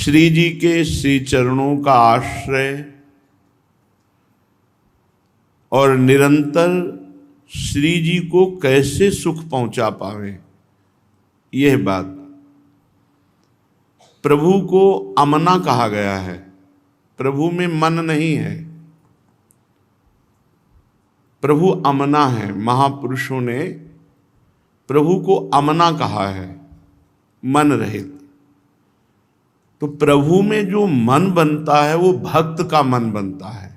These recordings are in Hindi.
श्री जी के श्री चरणों का आश्रय और निरंतर श्री जी को कैसे सुख पहुंचा पावे, यह बात। प्रभु को अमना कहा गया है, प्रभु में मन नहीं है, प्रभु अमना है। महापुरुषों ने प्रभु को अमना कहा है, मन रहित। तो प्रभु में जो मन बनता है वो भक्त का मन बनता है।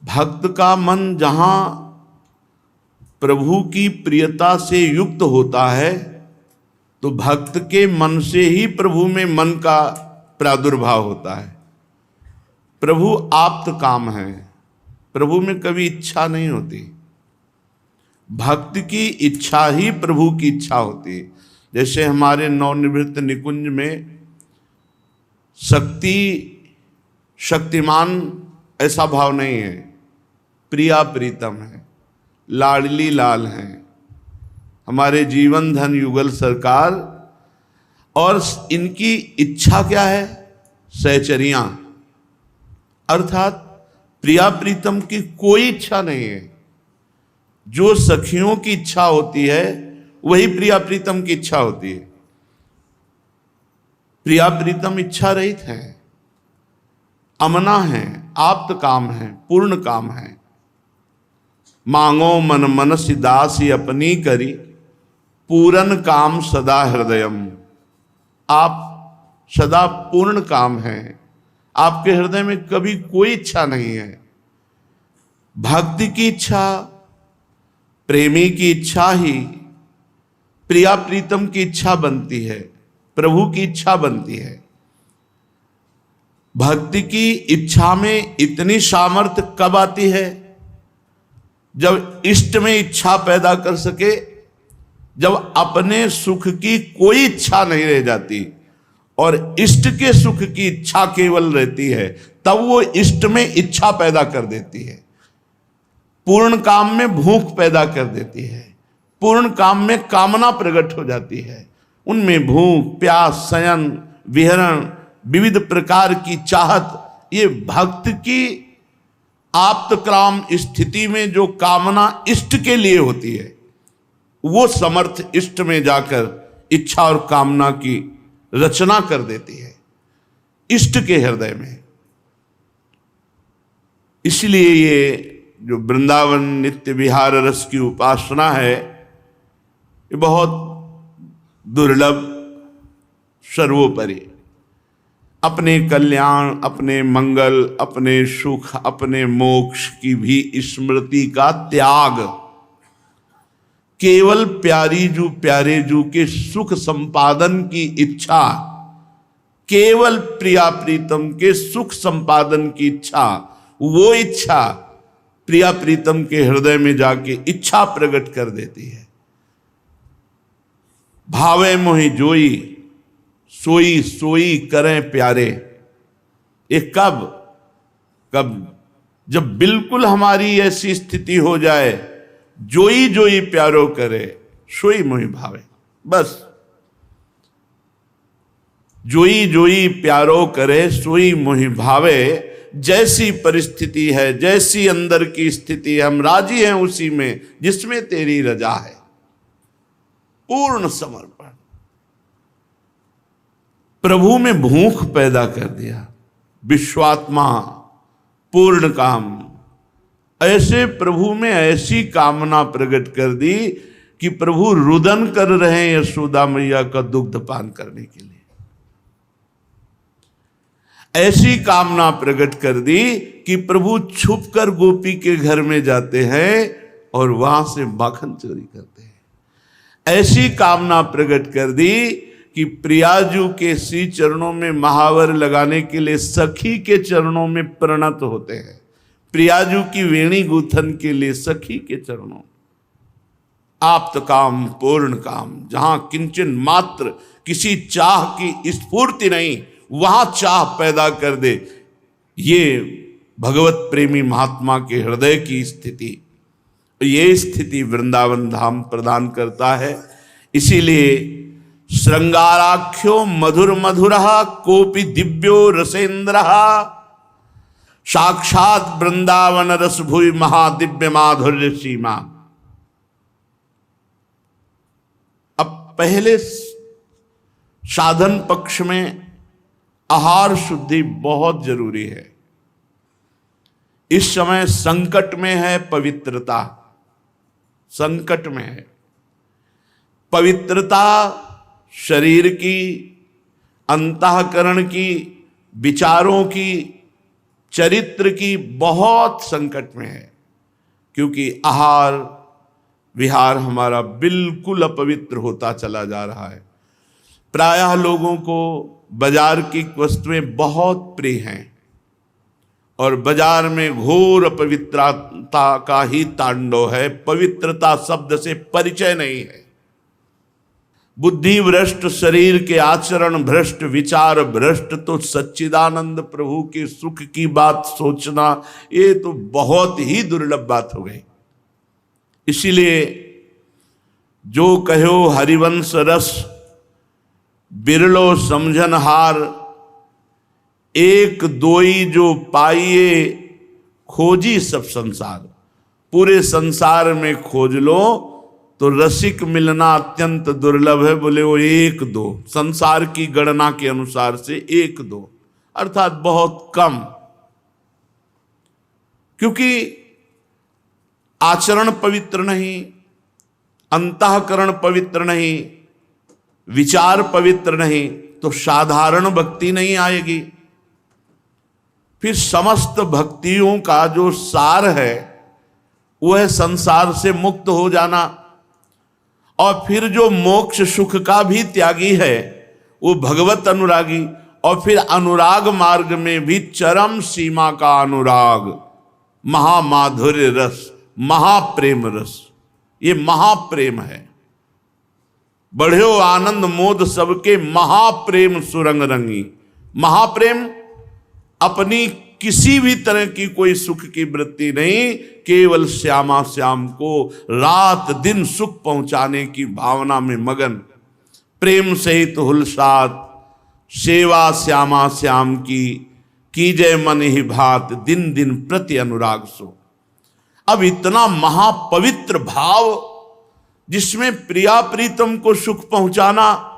भक्त का मन जहां प्रभु की प्रियता से युक्त होता है तो भक्त के मन से ही प्रभु में मन का प्रादुर्भाव होता है। प्रभु आप्त काम है, प्रभु में कभी इच्छा नहीं होती। भक्त की इच्छा ही प्रभु की इच्छा होती है। जैसे हमारे नवनिवृत्त निकुंज में शक्तिमान ऐसा भाव नहीं है, प्रिया प्रीतम है, लाडली लाल हैं हमारे जीवन धन युगल सरकार। और इनकी इच्छा क्या है? सहचरियां, अर्थात प्रिया प्रीतम की कोई इच्छा नहीं है। जो सखियों की इच्छा होती है वही प्रिया प्रीतम की इच्छा होती है। प्रिया प्रीतम इच्छा रहित है, अमना है, आप्त काम है, पूर्ण काम है। मांगो मन मनसि दासी अपनी करी, पूरन काम सदा हृदयम। आप सदा पूर्ण काम है, आपके हृदय में कभी कोई इच्छा नहीं है। भक्ति की इच्छा, प्रेमी की इच्छा ही प्रिया प्रीतम की इच्छा बनती है, प्रभु की इच्छा बनती है। भक्ति की इच्छा में इतनी सामर्थ्य कब आती है? जब इष्ट में इच्छा पैदा कर सके, जब अपने सुख की कोई इच्छा नहीं रह जाती और इष्ट के सुख की इच्छा केवल रहती है, तब वो इष्ट में इच्छा पैदा कर देती है, पूर्ण काम में भूख पैदा कर देती है, पूर्ण काम में कामना प्रकट हो जाती है। उनमें भूख, प्यास, शयन, विहरण, विविध प्रकार की चाहत, ये भक्त की आप्त काम स्थिति में जो कामना इष्ट के लिए होती है, वो समर्थ इष्ट में जाकर इच्छा और कामना की रचना कर देती है इष्ट के हृदय में। इसलिए ये जो वृंदावन नित्य विहार रस की उपासना है, ये बहुत दुर्लभ, सर्वोपरि अपने कल्याण, अपने मंगल, अपने सुख, अपने मोक्ष की भी स्मृति का त्याग, केवल प्यारे जू के सुख संपादन की इच्छा, केवल प्रिया प्रीतम के सुख संपादन की इच्छा, वो इच्छा प्रिया प्रीतम के हृदय में जाके इच्छा प्रकट कर देती है। भावे मोहि जोई, सोई सोई करें प्यारे। ये कब? जब बिल्कुल हमारी ऐसी स्थिति हो जाए, जोई जोई प्यारो करे, सोई मोहि भावे। बस जोई जोई प्यारो करे, सोई मोहि भावे। जैसी परिस्थिति है, जैसी अंदर की स्थिति है, हम राजी हैं उसी में जिसमें तेरी रजा है। पूर्ण समर्पण। प्रभु में भूख पैदा कर दिया, विश्वात्मा, पूर्ण काम। ऐसे प्रभु में ऐसी कामना प्रकट कर दी कि प्रभु रुदन कर रहे हैं यशोदा मैया का दुग्ध पान करने के लिए। ऐसी कामना प्रकट कर दी कि प्रभु छुपकर गोपी के घर में जाते हैं और वहां से माखन चोरी करते हैं। ऐसी कामना प्रकट कर दी कि प्रियाजू के श्री चरणों में महावर लगाने के लिए सखी के चरणों में प्रणत होते हैं। प्रियाजू की वेणी गूथन के लिए सखी के चरणों। आप्त काम, पूर्ण काम, जहां किंचन मात्र किसी चाह की स्फूर्ति नहीं, वहां चाह पैदा कर दे, ये भगवत प्रेमी महात्मा के हृदय की स्थिति, ये स्थिति वृंदावन धाम प्रदान करता है। इसीलिए श्रृंगाराख्यो मधुर मधुरः कोपि दिव्यो रसेन्द्रः साक्षात वृंदावन रस भुवि महादिव्य माधुर्य सीमा। अब पहले साधन पक्ष में आहार शुद्धि बहुत जरूरी है। इस समय संकट में है पवित्रता, संकट में है पवित्रता, शरीर की, अंतःकरण की, विचारों की, चरित्र की बहुत संकट में है, क्योंकि आहार विहार हमारा बिल्कुल अपवित्र होता चला जा रहा है। प्रायः लोगों को बाजार की वस्तुएं बहुत प्रिय हैं और बाजार में घोर अपवित्रता का ही तांडव है। पवित्रता शब्द से परिचय नहीं है। बुद्धि भ्रष्ट, शरीर के आचरण भ्रष्ट, विचार भ्रष्ट, तो सच्चिदानंद प्रभु के सुख की बात सोचना ये तो बहुत ही दुर्लभ बात हो गई। इसीलिए जो कहो हरिवंश रस बिरलो समझन हार, एक दोई जो पाइए खोजी सब संसार। पूरे संसार में खोज लो तो रसिक मिलना अत्यंत दुर्लभ है। बोले वो एक दो, संसार की गणना के अनुसार से एक दो, अर्थात बहुत कम। क्योंकि आचरण पवित्र नहीं, अंतःकरण पवित्र नहीं, विचार पवित्र नहीं, तो साधारण भक्ति नहीं आएगी। फिर समस्त भक्तियों का जो सार है वह संसार से मुक्त हो जाना, और फिर जो मोक्ष सुख का भी त्यागी है वो भगवत अनुरागी, और फिर अनुराग मार्ग में भी चरम सीमा का अनुराग, महामाधुर्य रस, महाप्रेम रस। ये महाप्रेम है। बढ़्यो आनंद मोद सबके महाप्रेम सुरंग रंगी। महाप्रेम अपनी किसी भी तरह की कोई सुख की वृत्ति नहीं, केवल श्यामा श्याम को रात दिन सुख पहुंचाने की भावना में मगन। प्रेम सहित हुलसात सेवा श्यामा श्याम की जय मन ही भात, दिन दिन प्रति अनुराग सो। अब इतना महापवित्र भाव जिसमें प्रिया प्रीतम को सुख पहुंचाना,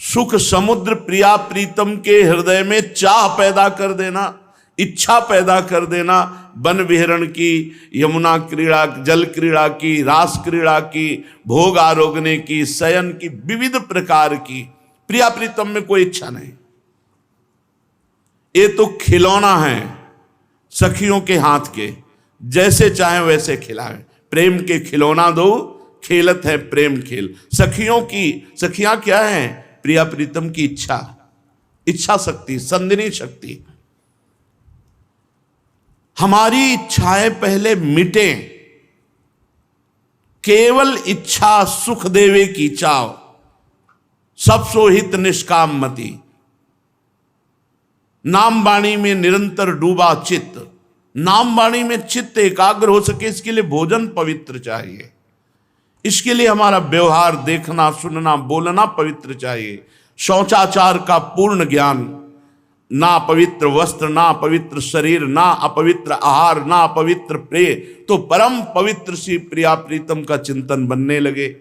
सुख समुद्र प्रिया प्रीतम के हृदय में चाह पैदा कर देना, इच्छा पैदा कर देना, वन विहरण की, यमुना क्रीड़ा, जल क्रीड़ा की, रास क्रीड़ा की, भोग आरोगने की, शयन की, विविध प्रकार की। प्रिया प्रीतम में कोई इच्छा नहीं। ये तो खिलौना है सखियों के हाथ के, जैसे चाहे वैसे खिलाए। प्रेम के खिलौना दो, खेलत है प्रेम खेल। सखियों की, सखियां क्या है? प्रिया प्रीतम की इच्छा, इच्छा शक्ति, संदिनी शक्ति। हमारी इच्छाएं पहले मिटे, केवल इच्छा सुख देवे की चाव, सब सोहित निष्काम मति। नाम वाणी में निरंतर डूबा चित्त, नाम वाणी में चित्त एकाग्र हो सके, इसके लिए भोजन पवित्र चाहिए। इसके लिए हमारा व्यवहार, देखना, सुनना, बोलना पवित्र चाहिए। शौचाचार का पूर्ण ज्ञान, ना पवित्र वस्त्र, ना पवित्र शरीर, ना अपवित्र आहार, ना पवित्र प्रेय, तो परम पवित्र सी प्रिया प्रीतम का चिंतन बनने लगे।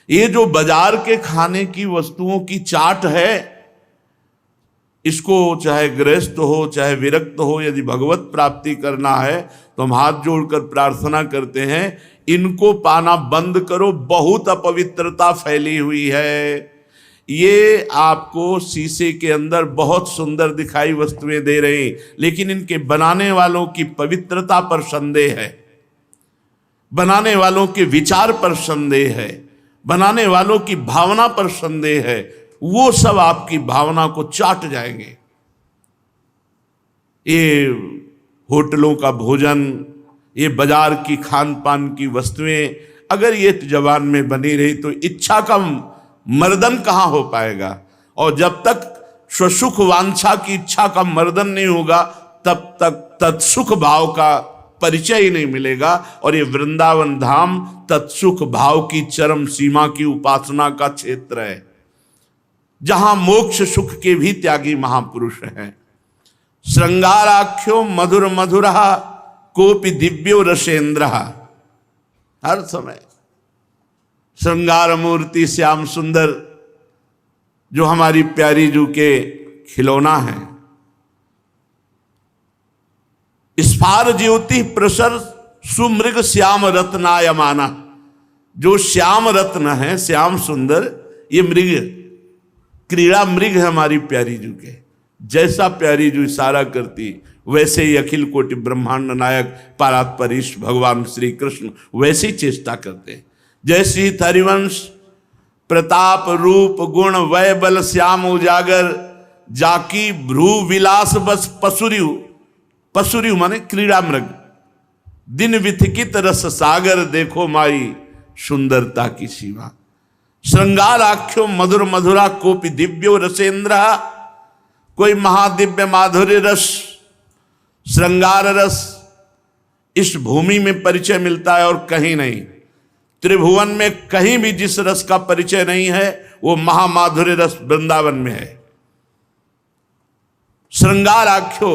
ये जो बाजार के खाने की वस्तुओं की चाट है, इसको चाहे गृहस्थ हो चाहे विरक्त हो, यदि भगवत प्राप्ति करना है तो हम हाथ जोड़कर प्रार्थना करते हैं, इनको पाना बंद करो। बहुत अपवित्रता फैली हुई है। ये आपको शीशे के अंदर बहुत सुंदर दिखाई वस्तुएं दे रहे हैं, लेकिन इनके बनाने वालों की पवित्रता पर संदेह है, बनाने वालों के विचार पर संदेह है, बनाने वालों की भावना पर संदेह है। वो सब आपकी भावना को चाट जाएंगे। ये होटलों का भोजन, ये बाजार की खान पान की वस्तुएं अगर ये जबान में बनी रही तो इच्छा का मर्दन कहाँ हो पाएगा। और जब तक स्वसुख वांछा की इच्छा का मर्दन नहीं होगा, तब तक तत्सुख भाव का परिचय ही नहीं मिलेगा। और ये वृंदावन धाम तत्सुख भाव की चरम सीमा की उपासना का क्षेत्र है, जहां मोक्ष सुख के भी त्यागी महापुरुष हैं। श्रृंगाराख्यो मधुर मधुरः कोपि दिव्यो रसेंद्रः। हर समय श्रृंगार मूर्ति श्याम सुंदर जो हमारी प्यारी जू के खिलौना है। स्फार ज्योति प्रसर सुमृग श्याम रत्नायमाना। जो श्याम रत्न है, श्याम सुंदर, ये मृग, क्रीड़ा मृग है हमारी प्यारी जू के। जैसा प्यारी जू इशारा करती वैसे ही अखिल कोटि ब्रह्मांड नायक परात्परीश भगवान श्री कृष्ण वैसी चेष्टा करते। जैसी हरिवंश प्रताप रूप गुण वय बल श्याम उजागर, जाकी भ्रू विलास बस पसुरियु। पसुरियु माने क्रीड़ा मृग। दिन विथिकित रस सागर, देखो माई सुंदरता की सीमा। श्रृंगार आख्यो मधुर मधुरा कोपि दिव्यो रसेंद्र। कोई महादिव्य माधुर्य रस, श्रृंगार रस इस भूमि में परिचय मिलता है और कहीं नहीं। त्रिभुवन में कहीं भी जिस रस का परिचय नहीं है वो महामाधुर्य रस वृंदावन में है। श्रृंगार आख्यो,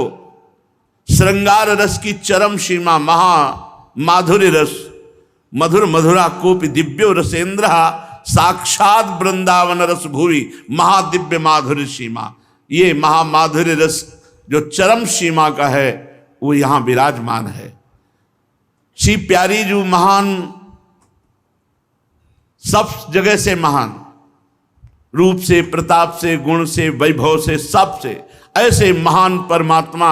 श्रृंगार रस की चरम सीमा महा माधुर्य रस। मधुर मधुरा कोपि दिव्यो रसेंद्र, साक्षात वृंदावन रस भूवि महादिव्य माधुर्य सीमा। ये महामाधुर्य रस जो चरम सीमा का है वो यहां विराजमान है। श्री प्यारी जो महान, सब जगह से महान, रूप से, प्रताप से, गुण से, वैभव से, सब से ऐसे महान परमात्मा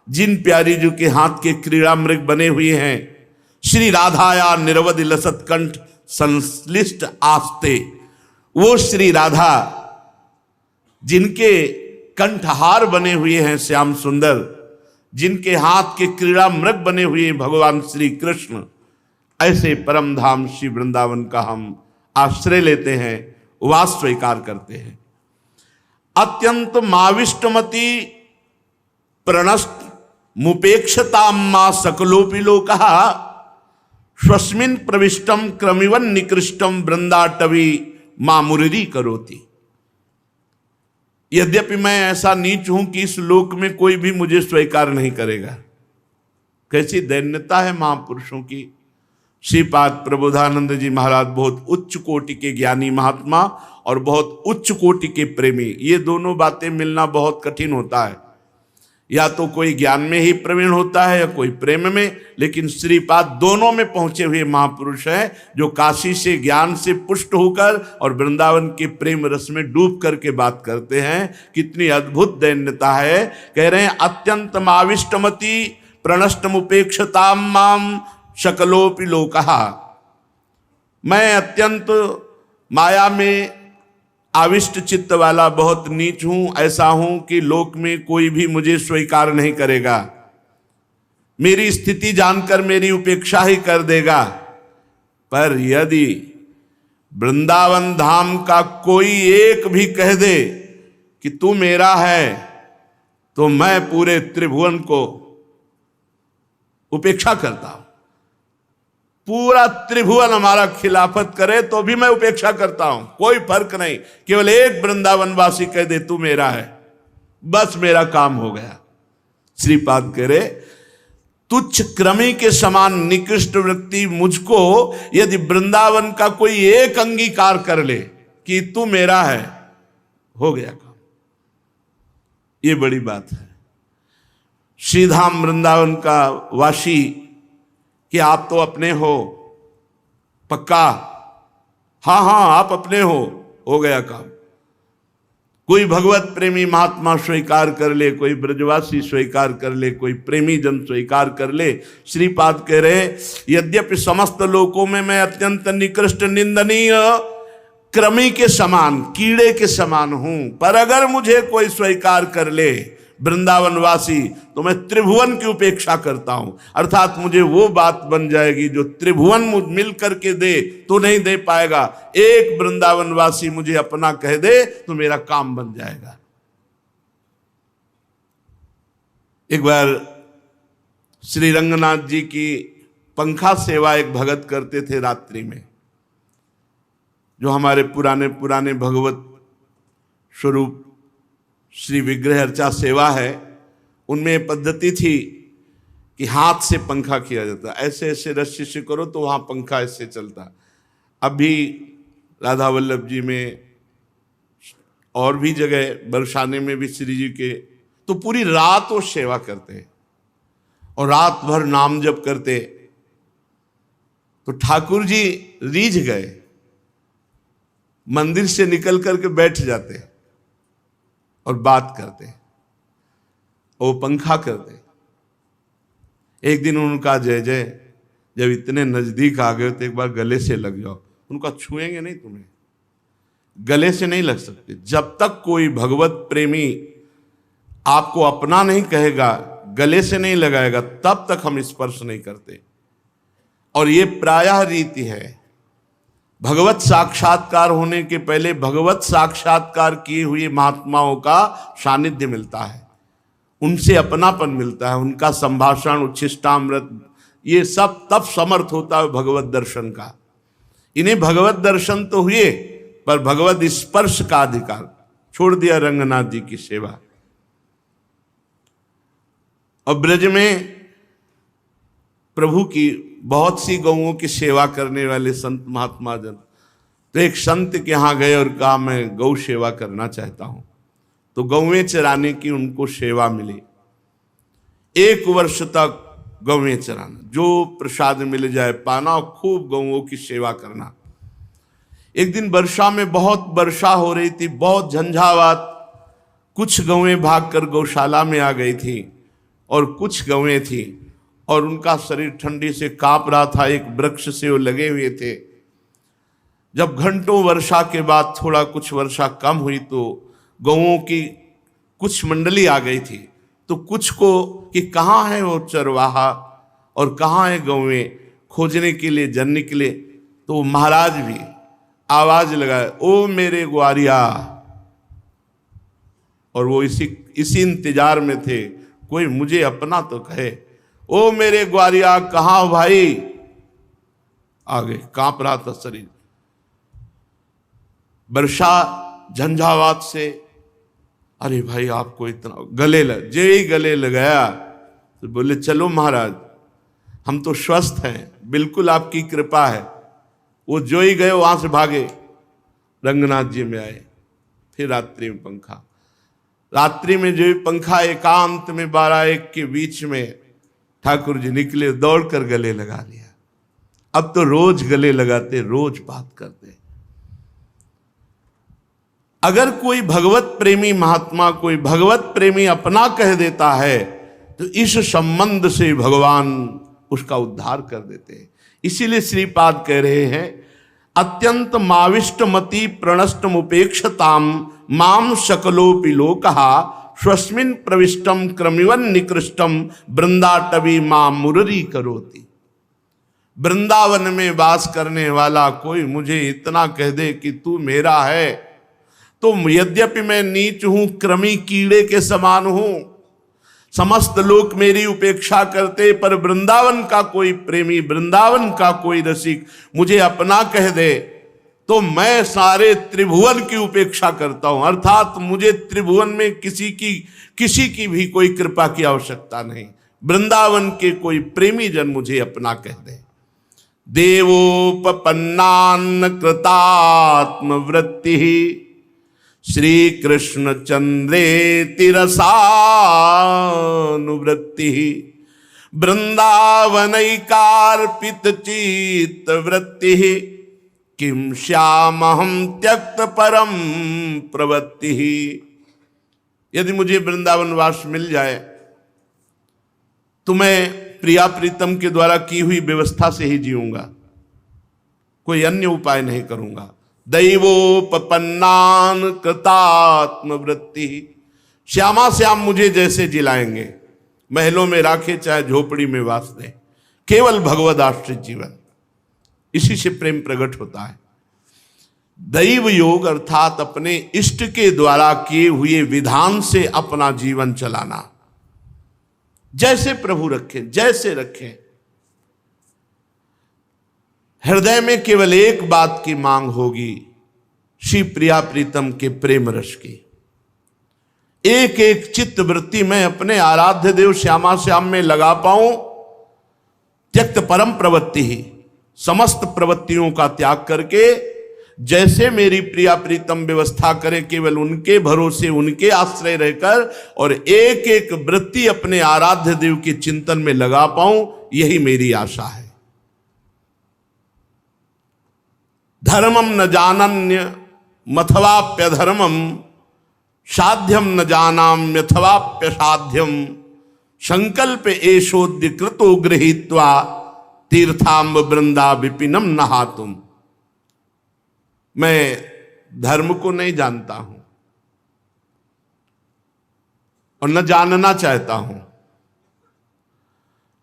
जिन प्यारी जू के हाथ के क्रीड़ा मृग बने हुए हैं। श्री राधाया निरवधि लसत कंठ संश्लिष्ट आस्ते। वो श्री राधा जिनके कंठहार बने हुए हैं श्याम सुंदर, जिनके हाथ के क्रीड़ा मृग बने हुए हैं भगवान श्री कृष्ण, ऐसे परम धाम श्री वृंदावन का हम आश्रय लेते हैं, वास स्वीकार करते हैं। अत्यंत माविष्टमति प्रणस्त मुपेक्षताम मां सकलोपि लोकः, स्वस्मिन् प्रविष्टम क्रमिवन निकृष्टम वृंदाटवी मां मुररी करोति। यद्यपि मैं ऐसा नीच हूं कि इस लोक में कोई भी मुझे स्वीकार नहीं करेगा। कैसी दैन्यता है महापुरुषों की। श्रीपाद प्रबोधानंद जी महाराज बहुत उच्च कोटि के ज्ञानी महात्मा और बहुत उच्च कोटि के प्रेमी, ये दोनों बातें मिलना बहुत कठिन होता है। या तो कोई ज्ञान में ही प्रवीण होता है या कोई प्रेम में, लेकिन श्रीपाद दोनों में पहुंचे हुए महापुरुष हैं, जो काशी से ज्ञान से पुष्ट होकर और वृंदावन के प्रेम रस में डूब करके बात करते हैं। कितनी अद्भुत दैन्यता है। कह रहे हैं अत्यंत माविष्टमति प्रणष्टमुपेक्षताम माम शकलोपि लोकः। मैं अत्यंत माया में आविष्ट चित्त वाला बहुत नीच हूं, ऐसा हूं कि लोक में कोई भी मुझे स्वीकार नहीं करेगा, मेरी स्थिति जानकर मेरी उपेक्षा ही कर देगा। पर यदि वृंदावन धाम का कोई एक भी कह दे कि तू मेरा है, तो मैं पूरे त्रिभुवन को उपेक्षा करता हूं। पूरा त्रिभुवन हमारा खिलाफत करे तो भी मैं उपेक्षा करता हूं, कोई फर्क नहीं। केवल एक वृंदावन वासी कह दे तू मेरा है, बस मेरा काम हो गया। श्रीपाद कह रहे तुच्छ क्रमी के समान निकृष्ट व्यक्ति मुझको यदि वृंदावन का कोई एक अंगीकार कर ले कि तू मेरा है, हो गया काम। ये बड़ी बात है। श्रीधाम वृंदावन का वासी कि आप तो अपने हो, पक्का, हाँ हाँ आप अपने हो गया काम। कोई भगवत प्रेमी महात्मा स्वीकार कर ले, कोई ब्रजवासी स्वीकार कर ले, कोई प्रेमी जन स्वीकार कर ले। श्रीपाद कह रहे यद्यपि समस्त लोकों में मैं अत्यंत निकृष्ट निंदनीय क्रमी के समान, कीड़े के समान हूं, पर अगर मुझे कोई स्वीकार कर ले वृंदावनवासी तो मैं त्रिभुवन की उपेक्षा करता हूं। अर्थात मुझे वो बात बन जाएगी जो त्रिभुवन मिल करके दे तो नहीं दे पाएगा। एक वृंदावनवासी मुझे अपना कह दे तो मेरा काम बन जाएगा। एक बार श्री रंगनाथ जी की पंखा सेवा एक भगत करते थे रात्रि में। जो हमारे पुराने पुराने भगवत स्वरूप श्री विग्रह अर्चा सेवा है, उनमें एक पद्धति थी कि हाथ से पंखा किया जाता, ऐसे ऐसे रस्सी से करो तो वहाँ पंखा ऐसे चलता। अभी राधा वल्लभ जी में और भी जगह बरसाने में भी श्री जी के, तो पूरी रात वो सेवा करते और रात भर नाम जप करते। तो ठाकुर जी रीझ गए, मंदिर से निकल करके बैठ जाते और बात करते, वो पंखा करते। एक दिन उनका जय जय, जब इतने नजदीक आ गए तो एक बार गले से लग जाओ। उनका छुएंगे नहीं, तुम्हें गले से नहीं लग सकते। जब तक कोई भगवत प्रेमी आपको अपना नहीं कहेगा, गले से नहीं लगाएगा, तब तक हम स्पर्श नहीं करते। और ये प्रायः रीति है। भगवत साक्षात्कार होने के पहले भगवत साक्षात्कार किए हुए महात्माओं का सानिध्य मिलता है, उनसे अपनापन मिलता है, उनका संभाषण, उच्छिष्टामृत, ये सब तब समर्थ होता है भगवत दर्शन का। इन्हें भगवत दर्शन तो हुए, पर भगवत स्पर्श का अधिकार छोड़ दिया रंगनाथ जी की सेवा। और ब्रज में प्रभु की बहुत सी गौओं की सेवा करने वाले संत महात्मा जन, तो एक संत के यहाँ गए और कहा मैं गौ सेवा करना चाहता हूं। तो गौवें चराने की उनको सेवा मिली। 1 वर्ष तक गौवें चराना, जो प्रसाद मिल जाए पाना, और खूब गौओं की सेवा करना। एक दिन वर्षा में बहुत वर्षा हो रही थी, बहुत झंझावात। कुछ गौवें भागकर गौशाला में आ गई थी और कुछ गौवें थी और उनका शरीर ठंडी से कांप रहा था। एक वृक्ष से वो लगे हुए थे। जब घंटों वर्षा के बाद थोड़ा कुछ वर्षा कम हुई तो गौओं की कुछ मंडली आ गई थी। तो कुछ को कि कहाँ है वो चरवाहा और कहाँ है गौवें, खोजने के लिए जन निकले। तो महाराज भी आवाज लगाए, ओ मेरे ग्वारिया। और वो इसी इंतजार में थे, कोई मुझे अपना तो कहे। ओ मेरे ग्वारिया, कहाँ हो भाई? आगे कांप रहा था शरीर, वर्षा झंझावात से। अरे भाई आपको इतना गले लग, जे ही गले लगाया तो बोले चलो महाराज हम तो स्वस्थ हैं, बिल्कुल आपकी कृपा है। वो जो ही गए वहां से भागे, रंगनाथ जी में आए। फिर रात्रि में पंखा, रात्रि में जो पंखा एकांत में 12-1 के बीच में ठाकुर जी निकले, दौड़कर गले लगा लिया। अब तो रोज गले लगाते, रोज बात करते। अगर कोई भगवत प्रेमी महात्मा, कोई भगवत प्रेमी अपना कह देता है तो इस संबंध से भगवान उसका उद्धार कर देते हैं। इसीलिए श्रीपाद कह रहे हैं, अत्यंत माविष्टमति प्रणष्टम उपेक्षताम माम शकलोपि लोकहा स्वस्मिन प्रविष्टम क्रमिवन निकृष्टम वृंदाटवी माम मुररी करोति। वृंदावन में वास करने वाला कोई मुझे इतना कह दे कि तू मेरा है, तो यद्यपि मैं नीच हूं, क्रमी कीड़े के समान हूं, समस्त लोग मेरी उपेक्षा करते, पर वृंदावन का कोई प्रेमी, वृंदावन का कोई रसिक मुझे अपना कह दे तो मैं सारे त्रिभुवन की उपेक्षा करता हूं। अर्थात मुझे त्रिभुवन में किसी की भी कोई कृपा की आवश्यकता नहीं, वृंदावन के कोई प्रेमी जन मुझे अपना कह दे। देवोपन्नान्न कृतात्म वृत्ति श्री कृष्ण चंद्रे तिरसानुवृत्ति वृंदावनैकार्पित चित्त वृत्ति किम श्यामहम त्यक्त परम प्रवृत्ति। यदि मुझे वृंदावन वास मिल जाए तो मैं प्रिया प्रीतम के द्वारा की हुई व्यवस्था से ही जीऊंगा, कोई अन्य उपाय नहीं करूंगा। दैवोपन्नान कृतात्म वृत्ति, श्यामा श्याम मुझे जैसे जिलाएंगे, महलों में राखे चाहे झोपड़ी में वास दें, केवल भगवद आश्रित जीवन, इसी से प्रेम प्रकट होता है। दैव योग अर्थात अपने इष्ट के द्वारा किए हुए विधान से अपना जीवन चलाना, जैसे प्रभु रखें, जैसे रखें। हृदय में केवल एक बात की मांग होगी, श्री प्रिया प्रीतम के प्रेम रस की। एक एक चित्त वृत्ति में अपने आराध्य देव श्यामा श्याम में लगा पाऊं। त्यक्त परम प्रवृत्ति ही, समस्त प्रवृत्तियों का त्याग करके जैसे मेरी प्रिया प्रीतम व्यवस्था करे, केवल उनके भरोसे, उनके आश्रय रहकर और एक एक वृत्ति अपने आराध्य देव के चिंतन में लगा पाऊं, यही मेरी आशा है। धर्मम न जानन्य मथवाप्यधर्मम, साध्यम न जानाम्यथवाप्यसाध्यम, संकल्प एषोद्य कृतो गृहीत्वा तीर्थाम्ब वृंदा विपिनम नहातुम। मैं धर्म को नहीं जानता हूं और न जानना चाहता हूं।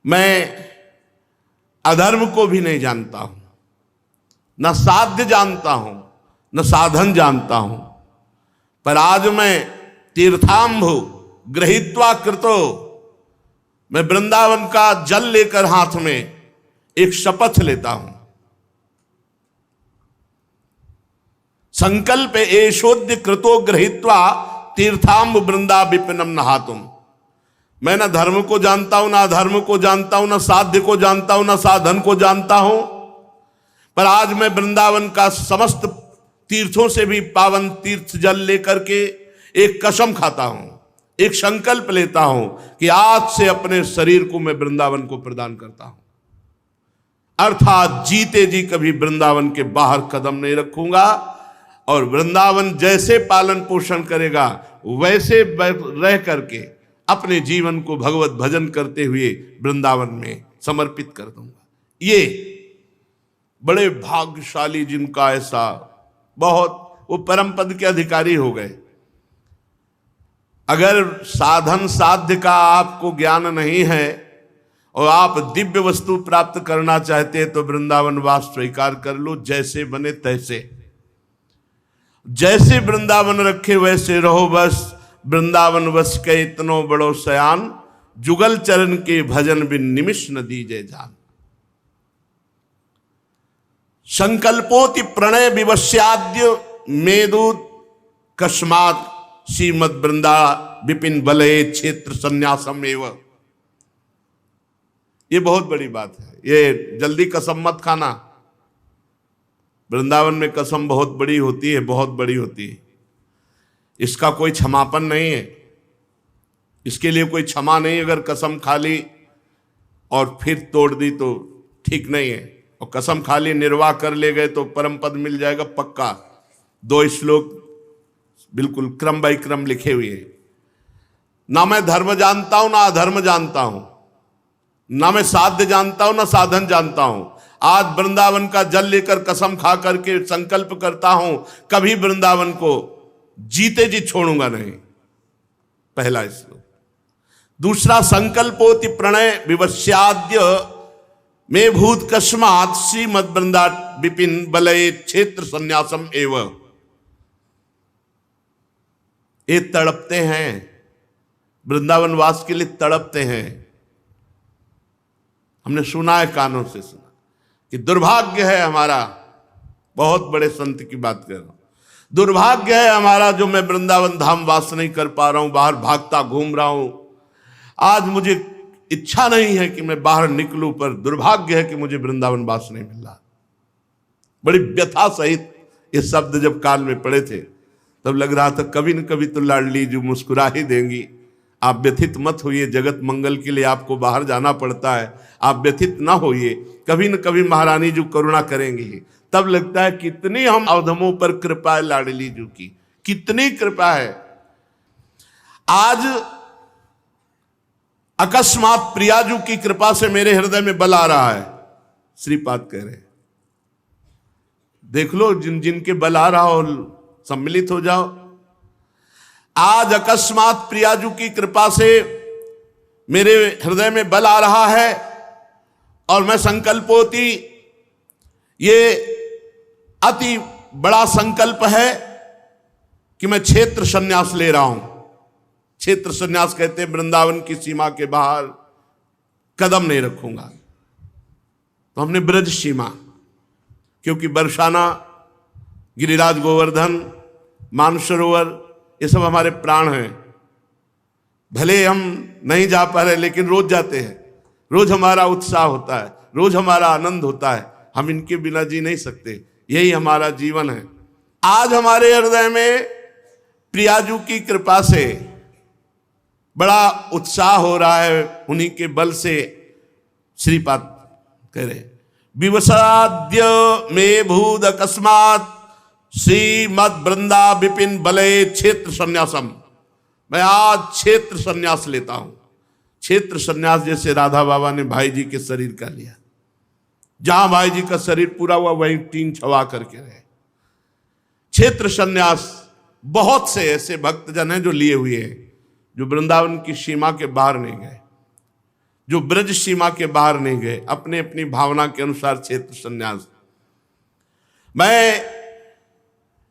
मैं अधर्म को भी नहीं जानता हूं, न साध्य जानता हूं, न साधन जानता हूं। पर आज मैं तीर्थाम्भु गृहीत्वा कृतो, मैं वृंदावन का जल लेकर हाथ में एक शपथ लेता हूं। संकल्प एषोद्य कृतो गृहीत्वा तीर्थाम्ब वृंदा विपिनम नहातुम। मैं ना धर्म को जानता हूं, ना अधर्म को जानता हूं, ना साध्य को जानता हूं, ना साधन को जानता हूं। पर आज मैं वृंदावन का समस्त तीर्थों से भी पावन तीर्थ जल लेकर के एक कसम खाता हूं, एक संकल्प लेता हूं कि आज से अपने शरीर को मैं वृंदावन को प्रदान करता हूं। अर्थात जीते जी कभी वृंदावन के बाहर कदम नहीं रखूंगा और वृंदावन जैसे पालन पोषण करेगा वैसे रह करके अपने जीवन को भगवत भजन करते हुए वृंदावन में समर्पित कर दूंगा। ये बड़े भाग्यशाली जिनका ऐसा, बहुत वो परम पद के अधिकारी हो गए। अगर साधन साध्य का आपको ज्ञान नहीं है और आप दिव्य वस्तु प्राप्त करना चाहते हैं तो वृंदावन वास स्वीकार कर लो, जैसे बने तैसे। जैसे वृंदावन रखे वैसे रहो बस। वृंदावन वस के इतनो बड़ो सयान, जुगल चरण के भजन बिन निमिष न दीजे जान। संकल्पोति प्रणय विवश्याद्य मेदूत कस्मात श्रीमद वृंदा विपिन बलये क्षेत्र संन्यासम एवं। ये बहुत बड़ी बात है, ये जल्दी कसम मत खाना। वृंदावन में कसम बहुत बड़ी होती है, बहुत बड़ी होती है। इसका कोई क्षमापन नहीं है, इसके लिए कोई क्षमा नहीं। अगर कसम खा ली और फिर तोड़ दी तो ठीक नहीं है, और कसम खा ली निर्वाह कर ले गए तो परम पद मिल जाएगा पक्का। 2 श्लोक बिल्कुल क्रम बाई क्रम लिखे हुए हैं। ना मैं धर्म जानता हूं ना अधर्म जानता हूं, ना मैं साध्य जानता हूं ना साधन जानता हूं। आज वृंदावन का जल लेकर कसम खा करके संकल्प करता हूं कभी वृंदावन को जीते जी छोड़ूंगा नहीं। पहला श्लोक। दूसरा, संकल्पोति प्रणय विवश्याद्य में भूत कस्मात श्रीमद वृंदा विपिन बलये क्षेत्र संन्यासम एवं। ये तड़पते हैं, वृंदावन वास के लिए तड़पते हैं। हमने सुना है, कानों से सुना कि दुर्भाग्य है हमारा, बहुत बड़े संत की बात कर रहा हूं, दुर्भाग्य है हमारा जो मैं वृंदावन धाम वास नहीं कर पा रहा हूं, बाहर भागता घूम रहा हूं। आज मुझे इच्छा नहीं है कि मैं बाहर निकलूं, पर दुर्भाग्य है कि मुझे वृंदावन वास नहीं मिल रहा। बड़ी व्यथा सहित ये शब्द जब कान में पड़े थे तब लग रहा था कभी न कभी तो लाडली जो मुस्कुरा ही देंगी। आप व्यथित मत होइए, जगत मंगल के लिए आपको बाहर जाना पड़ता है, आप व्यथित ना होइए, कभी न कभी महारानी जो करुणा करेंगी। तब लगता है कितनी हम अवधमों पर कृपा है लाडली जी की, कितनी कृपा है। आज अकस्मात प्रियाजू की कृपा से मेरे हृदय में बल आ रहा है। श्रीपाद कह रहे, देख लो जिन जिनके बल आ रहा हो सम्मिलित हो जाओ। आज अकस्मात प्रियाजू की कृपा से मेरे हृदय में बल आ रहा है और मैं संकल्पोति, ये अति बड़ा संकल्प है कि मैं क्षेत्र संन्यास ले रहा हूं। क्षेत्र संन्यास कहते हैं वृंदावन की सीमा के बाहर कदम नहीं रखूंगा। तो हमने ब्रज सीमा, क्योंकि बरसाना, गिरिराज गोवर्धन, मानसरोवर, ये सब हमारे प्राण हैं। भले हम नहीं जा पा रहे लेकिन रोज जाते हैं, रोज हमारा उत्साह होता है, रोज हमारा आनंद होता है। हम इनके बिना जी नहीं सकते, यही हमारा जीवन है। आज हमारे हृदय में प्रियाजू की कृपा से बड़ा उत्साह हो रहा है, उन्हीं के बल से श्रीपाद कह रहे विवसाद्य में भूद अकस्मात श्रीमद वृंदा विपिन बलय क्षेत्र संन्यासम। मैं आज क्षेत्र संन्यास लेता हूं। क्षेत्र संन्यास जैसे राधा बाबा ने भाई जी के शरीर का लिया, जहां भाई जी का शरीर पूरा हुआ वहीं टीन छवा करके रहे। क्षेत्र संन्यास बहुत से ऐसे भक्तजन हैं जो लिए हुए हैं, जो वृंदावन की सीमा के बाहर नहीं गए, जो ब्रज सीमा के बाहर नहीं गए, अपने अपनी भावना के अनुसार क्षेत्र संन्यास। मैं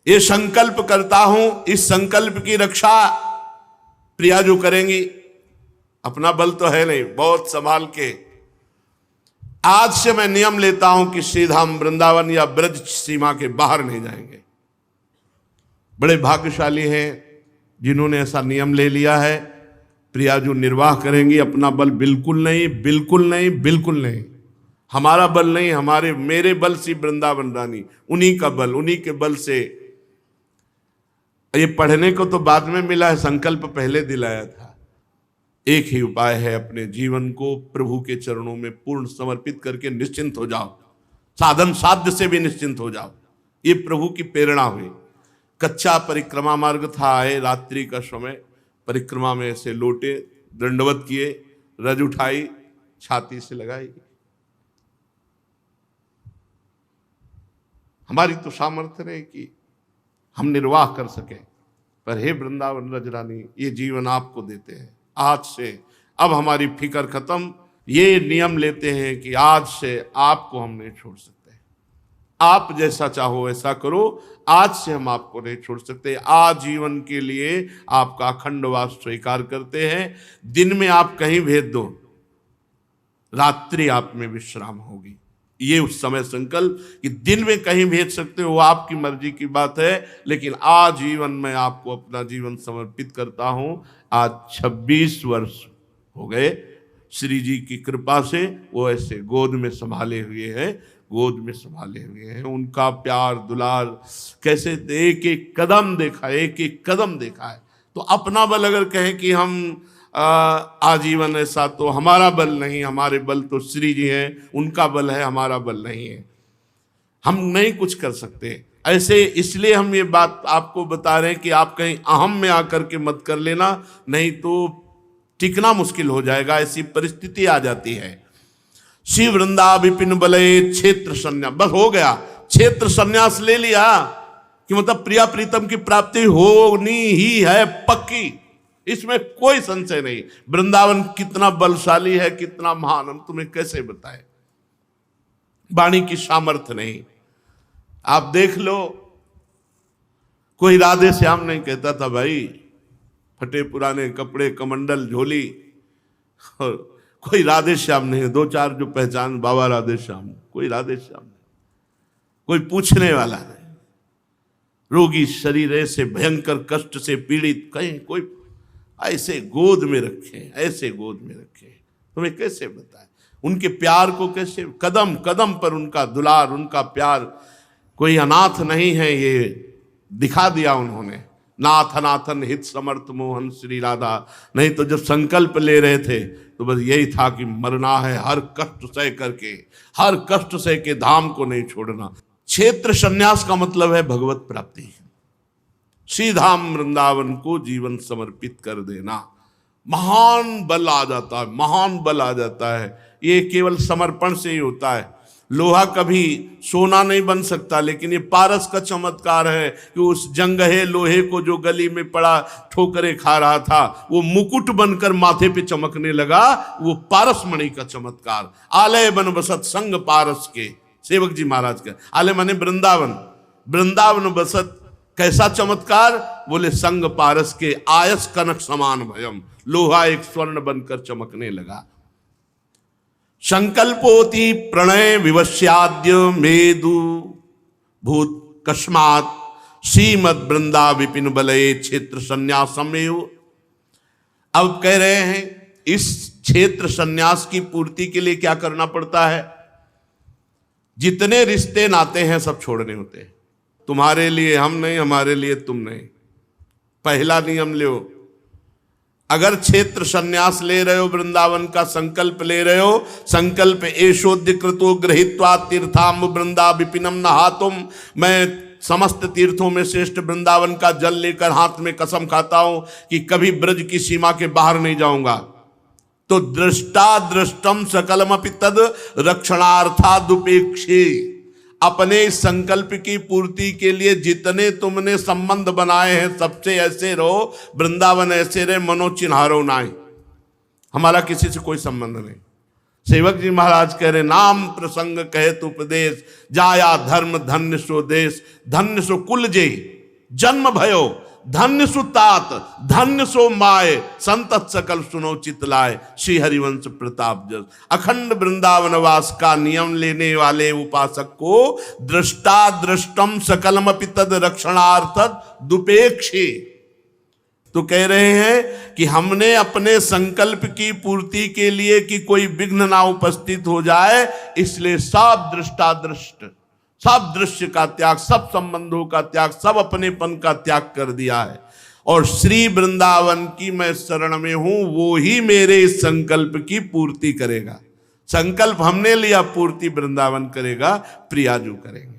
ये संकल्प करता हूं, इस संकल्प की रक्षा प्रियाजू करेंगी। अपना बल तो है नहीं, बहुत संभाल के आज से मैं नियम लेता हूं कि सीधा हम वृंदावन या ब्रज सीमा के बाहर नहीं जाएंगे। बड़े भाग्यशाली हैं जिन्होंने ऐसा नियम ले लिया है। प्रियाजू निर्वाह करेंगी। अपना बल बिल्कुल नहीं, बिल्कुल नहीं, बिल्कुल नहीं। हमारा बल नहीं, मेरे बल से वृंदावन रानी, उन्हीं का बल, उन्हीं के बल से। ये पढ़ने को तो बाद में मिला है, संकल्प पहले दिलाया था। एक ही उपाय है, अपने जीवन को प्रभु के चरणों में पूर्ण समर्पित करके निश्चिंत हो जाओ, साधन साध्य से भी निश्चिंत हो जाओ। ये प्रभु की प्रेरणा हुई। कच्चा परिक्रमा मार्ग था, आए रात्रि का समय, परिक्रमा में ऐसे लोटे, दंडवत किए, रज उठाई, छाती से लगाई। हमारी तो सामर्थ्य नहीं कि हम निर्वाह कर सके, पर हे वृंदावन रजरानी, ये जीवन आपको देते हैं। आज से अब हमारी फिक्र खत्म। ये नियम लेते हैं कि आज से आपको हम नहीं छोड़ सकते। आप जैसा चाहो ऐसा करो, आज से हम आपको नहीं छोड़ सकते। आजीवन के लिए आपका अखंडवास स्वीकार करते हैं। दिन में आप कहीं भेज दो, रात्रि आप में विश्राम होगी। ये उस समय संकल्प कि दिन में कहीं भेज सकते हो, वो आपकी मर्जी की बात है, लेकिन आजीवन मैं आपको अपना जीवन समर्पित करता हूं। आज 26 वर्ष हो गए श्री जी की कृपा से, वो ऐसे गोद में संभाले हुए हैं, गोद में संभाले हुए हैं। उनका प्यार दुलार कैसे एक एक कदम देखा, एक एक कदम देखा है। तो अपना बल अगर कहें कि हम आजीवन ऐसा, तो हमारा बल नहीं, हमारे बल तो श्री जी हैं, उनका बल है, हमारा बल नहीं है। हम नहीं कुछ कर सकते ऐसे। इसलिए हम ये बात आपको बता रहे हैं कि आप कहीं अहम में आकर के मत कर लेना, नहीं तो टिकना मुश्किल हो जाएगा। ऐसी परिस्थिति आ जाती है। शिव वृंदा विपिन बलय क्षेत्र संन्यास, बस हो गया। क्षेत्र संन्यास ले लिया कि मतलब प्रिया प्रीतम की प्राप्ति होनी ही है, पक्की, इसमें कोई संशय नहीं। वृंदावन कितना बलशाली है, कितना महान, हम तुम्हें कैसे बताएं। वाणी की सामर्थ्य नहीं। आप देख लो, कोई राधे श्याम नहीं कहता था भाई, फटे पुराने कपड़े, कमंडल, झोली, और कोई राधे श्याम नहीं। दो चार जो पहचान, बाबा राधे श्याम, कोई राधे श्याम नहीं, कोई पूछने वाला नहीं। रोगी शरीर, ऐसे भयंकर कष्ट से पीड़ित, कहीं कोई ऐसे गोद में रखे, ऐसे गोद में रखे, तुम्हें कैसे बताएं उनके प्यार को, कैसे कदम कदम पर उनका दुलार, उनका प्यार। कोई अनाथ नहीं है, ये दिखा दिया उन्होंने। नाथ अनाथन हित समर्थ मोहन श्री राधा। नहीं तो जब संकल्प ले रहे थे तो बस यही था कि मरना है, हर कष्ट सह करके, हर कष्ट सह के धाम को नहीं छोड़ना। क्षेत्र संन्यास का मतलब है भगवत प्राप्ति। श्रीधाम वृंदावन को जीवन समर्पित कर देना। महान बल आ जाता है, महान बल आ जाता है। ये केवल समर्पण से ही होता है। लोहा कभी सोना नहीं बन सकता, लेकिन ये पारस का चमत्कार है कि उस जंगहे लोहे को जो गली में पड़ा ठोकरे खा रहा था, वो मुकुट बनकर माथे पे चमकने लगा। वो पारस मणि का चमत्कार। आलय बन बसत संग पारस के, सेवक जी महाराज का। आलय माने वृंदावन, वृंदावन बसत कैसा चमत्कार? बोले संग पारस के आयस कनक समान भयम, लोहा एक स्वर्ण बनकर चमकने लगा। संकल्पोति प्रणय विवश्याद्य मेदु भूत कस्मात श्रीमद वृंदा विपिन बलये क्षेत्र संन्यासमेव। अब कह रहे हैं इस क्षेत्र संन्यास की पूर्ति के लिए क्या करना पड़ता है? जितने रिश्ते नाते हैं सब छोड़ने होते हैं। तुम्हारे लिए हम नहीं, हमारे लिए तुम नहीं, पहला नियम लो। अगर क्षेत्र संन्यास ले रहे हो, वृंदावन का संकल्प ले रहे हो, संकल्प एशोद्य कृतो गृहीत्वा तीर्थाम वृंदा विपिनम नहातुम, मैं समस्त तीर्थों में श्रेष्ठ वृंदावन का जल लेकर हाथ में कसम खाता हूं कि कभी ब्रज की सीमा के बाहर नहीं जाऊंगा, तो दृष्टा दृष्टम सकलमपि तद रक्षणार्थादुपेक्षे, अपने संकल्प की पूर्ति के लिए जितने तुमने संबंध बनाए हैं सबसे ऐसे रहो, वृंदावन ऐसे रहे, मनो चिन्हारो नाई, हमारा किसी से कोई संबंध नहीं। सेवक जी महाराज कह रहे नाम प्रसंग कहे तो उपदेश, जाया धर्म धन्य सो देश, धन्य सो कुल जे जन्म भयो, धन्य सु तात धन्य सो माए, संतत सकल सुनो चितलाए, श्री हरिवंश प्रताप जस। अखंड वृंदावन वास का नियम लेने वाले उपासक को दृष्टा दृष्टम सकलमपि तद रक्षणार्थत दुपेक्षे, तो कह रहे हैं कि हमने अपने संकल्प की पूर्ति के लिए कि कोई विघ्न ना उपस्थित हो जाए, इसलिए सब दृष्टादृष्ट, सब दृश्य का त्याग, सब संबंधों का त्याग, सब अपनेपन का त्याग कर दिया है। और श्री वृंदावन की मैं शरण में हूं, वो ही मेरे इस संकल्प की पूर्ति करेगा। संकल्प हमने लिया, पूर्ति वृंदावन करेगा, प्रियाजू करेंगे।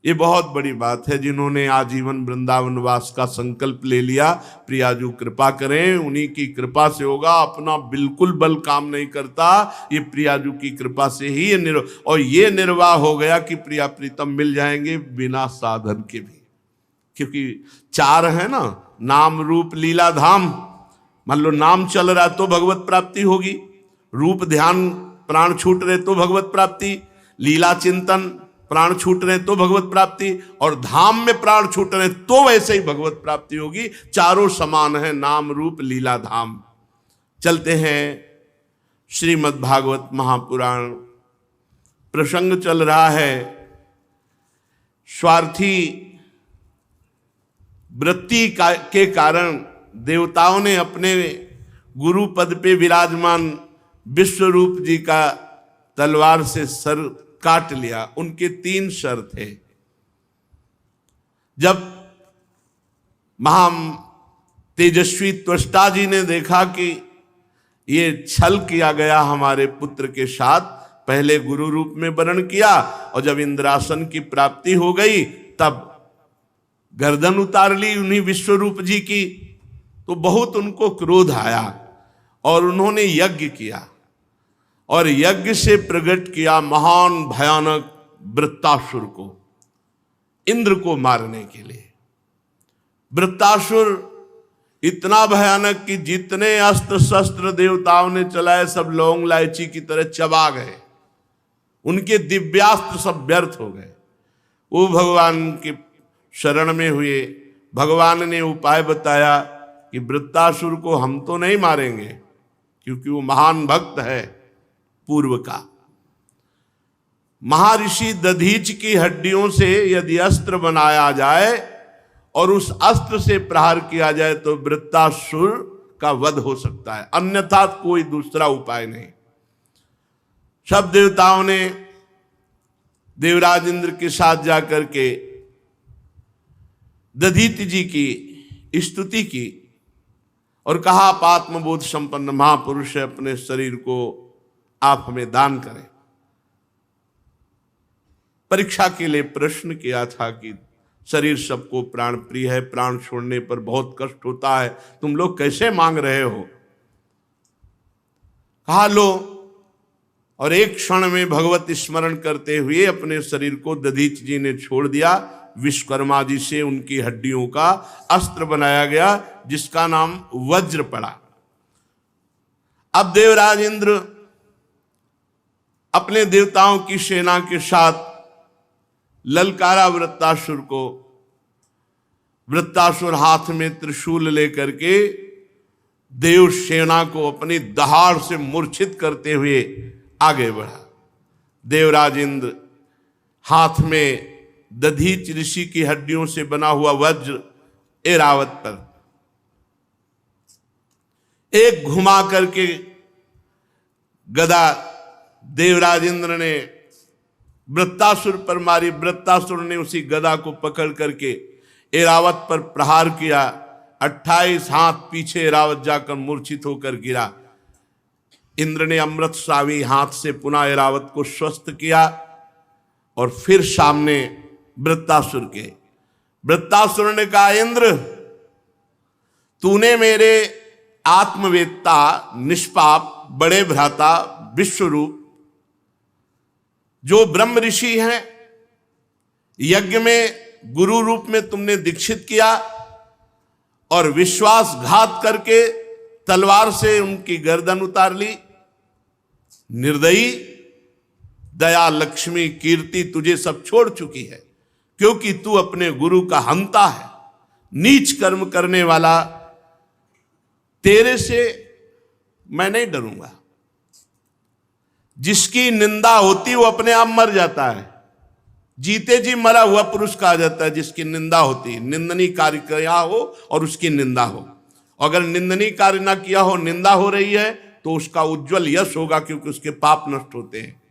ये बहुत बड़ी बात है। जिन्होंने आजीवन वृंदावन वास का संकल्प ले लिया, प्रियाजू कृपा करें, उन्हीं की कृपा से होगा। अपना बिल्कुल बल काम नहीं करता, ये प्रियाजू की कृपा से ही ये और ये निर्वाह हो गया कि प्रिया प्रीतम मिल जाएंगे बिना साधन के भी, क्योंकि चार है ना, नाम रूप लीला धाम। मान लो नाम चल रहा तो भगवत प्राप्ति होगी, रूप ध्यान प्राण छूट रहे तो भगवत प्राप्ति, लीला चिंतन प्राण छूट रहे तो भगवत प्राप्ति, और धाम में प्राण छूट रहे तो वैसे ही भगवत प्राप्ति होगी। चारों समान है, नाम रूप लीला धाम। चलते हैं श्रीमद् भागवत महापुराण। प्रसंग चल रहा है स्वार्थी वृत्ति के कारण देवताओं ने अपने गुरु पद पे विराजमान विश्वरूप जी का तलवार से सर काट लिया। उनके 3 शर थे। जब महा तेजस्वी त्वष्टा जी ने देखा कि ये छल किया गया हमारे पुत्र के साथ, पहले गुरु रूप में वर्ण किया और जब इंद्रासन की प्राप्ति हो गई तब गर्दन उतार ली उन्हीं विश्वरूप जी की, तो बहुत उनको क्रोध आया और उन्होंने यज्ञ किया और यज्ञ से प्रकट किया महान भयानक वृत्तासुर को, इंद्र को मारने के लिए। वृत्तासुर इतना भयानक कि जितने अस्त्र शस्त्र देवताओं ने चलाए सब लौंग इलायची की तरह चबा गए, उनके दिव्यास्त्र सब व्यर्थ हो गए। वो भगवान के शरण में हुए। भगवान ने उपाय बताया कि वृत्तासुर को हम तो नहीं मारेंगे क्योंकि वो महान भक्त है पूर्व का। महर्षि दधीच की हड्डियों से यदि अस्त्र बनाया जाए और उस अस्त्र से प्रहार किया जाए तो वृत्तासुर का वध हो सकता है, अन्यथा कोई दूसरा उपाय नहीं। सब देवताओं ने देवराज इंद्र के साथ जाकर के दधीच जी की स्तुति की और कहा आप आत्मबोध संपन्न महापुरुष है, अपने शरीर को आप हमें दान करें। परीक्षा के लिए प्रश्न किया था कि शरीर सबको प्राण प्रिय है, प्राण छोड़ने पर बहुत कष्ट होता है, तुम लोग कैसे मांग रहे हो? कहा लो, और एक क्षण में भगवत स्मरण करते हुए अपने शरीर को दधीच जी ने छोड़ दिया। विश्वकर्मा जी से उनकी हड्डियों का अस्त्र बनाया गया जिसका नाम वज्र पड़ा। अब देवराज इंद्र अपने देवताओं की सेना के साथ ललकारा वृत्तासुर को वृत्तासुर हाथ में त्रिशूल लेकर के देव सेना को अपनी दहाड़ से मूर्छित करते हुए आगे बढ़ा। देवराज इंद्र हाथ में दधीच ऋषि की हड्डियों से बना हुआ वज्र ऐरावत पर एक घुमा करके गदा देवराज इंद्र ने वृत्तासुर पर मारी। वृत्तासुर ने उसी गदा को पकड़ करके ऐरावत पर प्रहार किया। 28 हाथ पीछे ऐरावत जाकर मूर्छित होकर गिरा। इंद्र ने अमृतस्रावी हाथ से पुनः ऐरावत को स्वस्थ किया और फिर सामने वृत्तासुर के। वृत्तासुर ने कहा, इंद्र तूने मेरे आत्मवेत्ता, निष्पाप, बड़े भ्राता, विश्वरूप जो ब्रह्म ऋषि हैं, यज्ञ में गुरु रूप में तुमने दीक्षित किया और विश्वासघात करके तलवार से उनकी गर्दन उतार ली। निर्दयी, दया, लक्ष्मी, कीर्ति तुझे सब छोड़ चुकी है, क्योंकि तू अपने गुरु का हंता है, नीच कर्म करने वाला। तेरे से मैं नहीं डरूंगा। जिसकी निंदा होती वो अपने आप मर जाता है। जीते जी मरा हुआ पुरुष कहा जाता है जिसकी निंदा होती, निंदनीय कार्य किया हो और उसकी निंदा हो। अगर निंदनीय कार्य ना किया हो, निंदा हो रही है, तो उसका उज्जवल यश होगा, क्योंकि उसके पाप नष्ट होते हैं।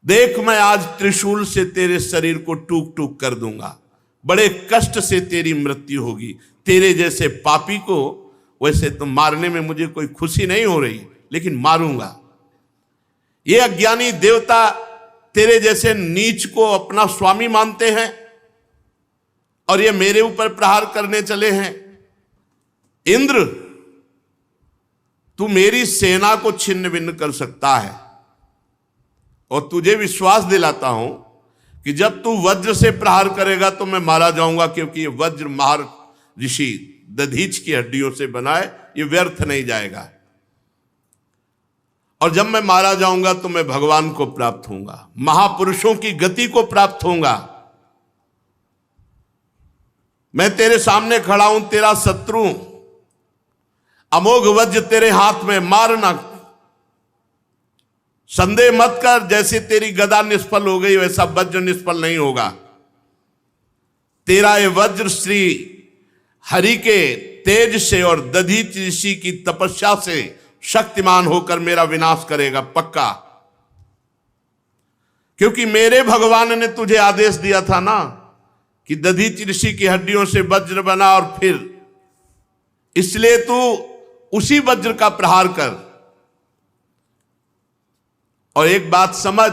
देख, मैं आज त्रिशूल से तेरे शरीर को टूक टूक कर दूंगा, बड़े कष्ट से तेरी मृत्यु होगी। तेरे जैसे पापी को वैसे तो मारने में मुझे कोई खुशी नहीं हो रही, लेकिन मारूंगा। ये अज्ञानी देवता तेरे जैसे नीच को अपना स्वामी मानते हैं और ये मेरे ऊपर प्रहार करने चले हैं। इंद्र, तू मेरी सेना को छिन्न भिन्न कर सकता है और तुझे विश्वास दिलाता हूं कि जब तू वज्र से प्रहार करेगा तो मैं मारा जाऊंगा, क्योंकि ये वज्र महार ऋषि दधीच की हड्डियों से बना है, ये व्यर्थ नहीं जाएगा। और जब मैं मारा जाऊंगा तो मैं भगवान को प्राप्त होऊंगा, महापुरुषों की गति को प्राप्त होऊंगा। मैं तेरे सामने खड़ा हूं, तेरा शत्रु, अमोघ वज्र तेरे हाथ में, मारना। संदेह मत कर, जैसे तेरी गदा निष्फल हो गई वैसा वज्र निष्फल नहीं होगा। तेरा ये वज्र श्री हरि के तेज से और दधीच ऋषि की तपस्या से शक्तिमान होकर मेरा विनाश करेगा, पक्का। क्योंकि मेरे भगवान ने तुझे आदेश दिया था ना कि दधीच ऋषि की हड्डियों से वज्र बना, और फिर इसलिए तू उसी वज्र का प्रहार कर। और एक बात समझ,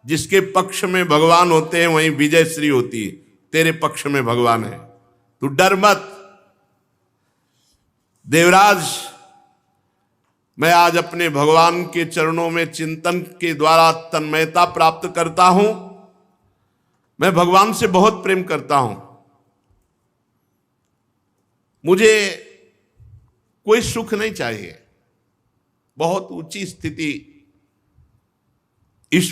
जिसके पक्ष में भगवान होते हैं वहीं विजय श्री होती है। तेरे पक्ष में भगवान है, तू डर मत। देवराज, मैं आज अपने भगवान के चरणों में चिंतन के द्वारा तन्मयता प्राप्त करता हूं। मैं भगवान से बहुत प्रेम करता हूं। मुझे कोई सुख नहीं चाहिए, बहुत ऊंची स्थिति, इस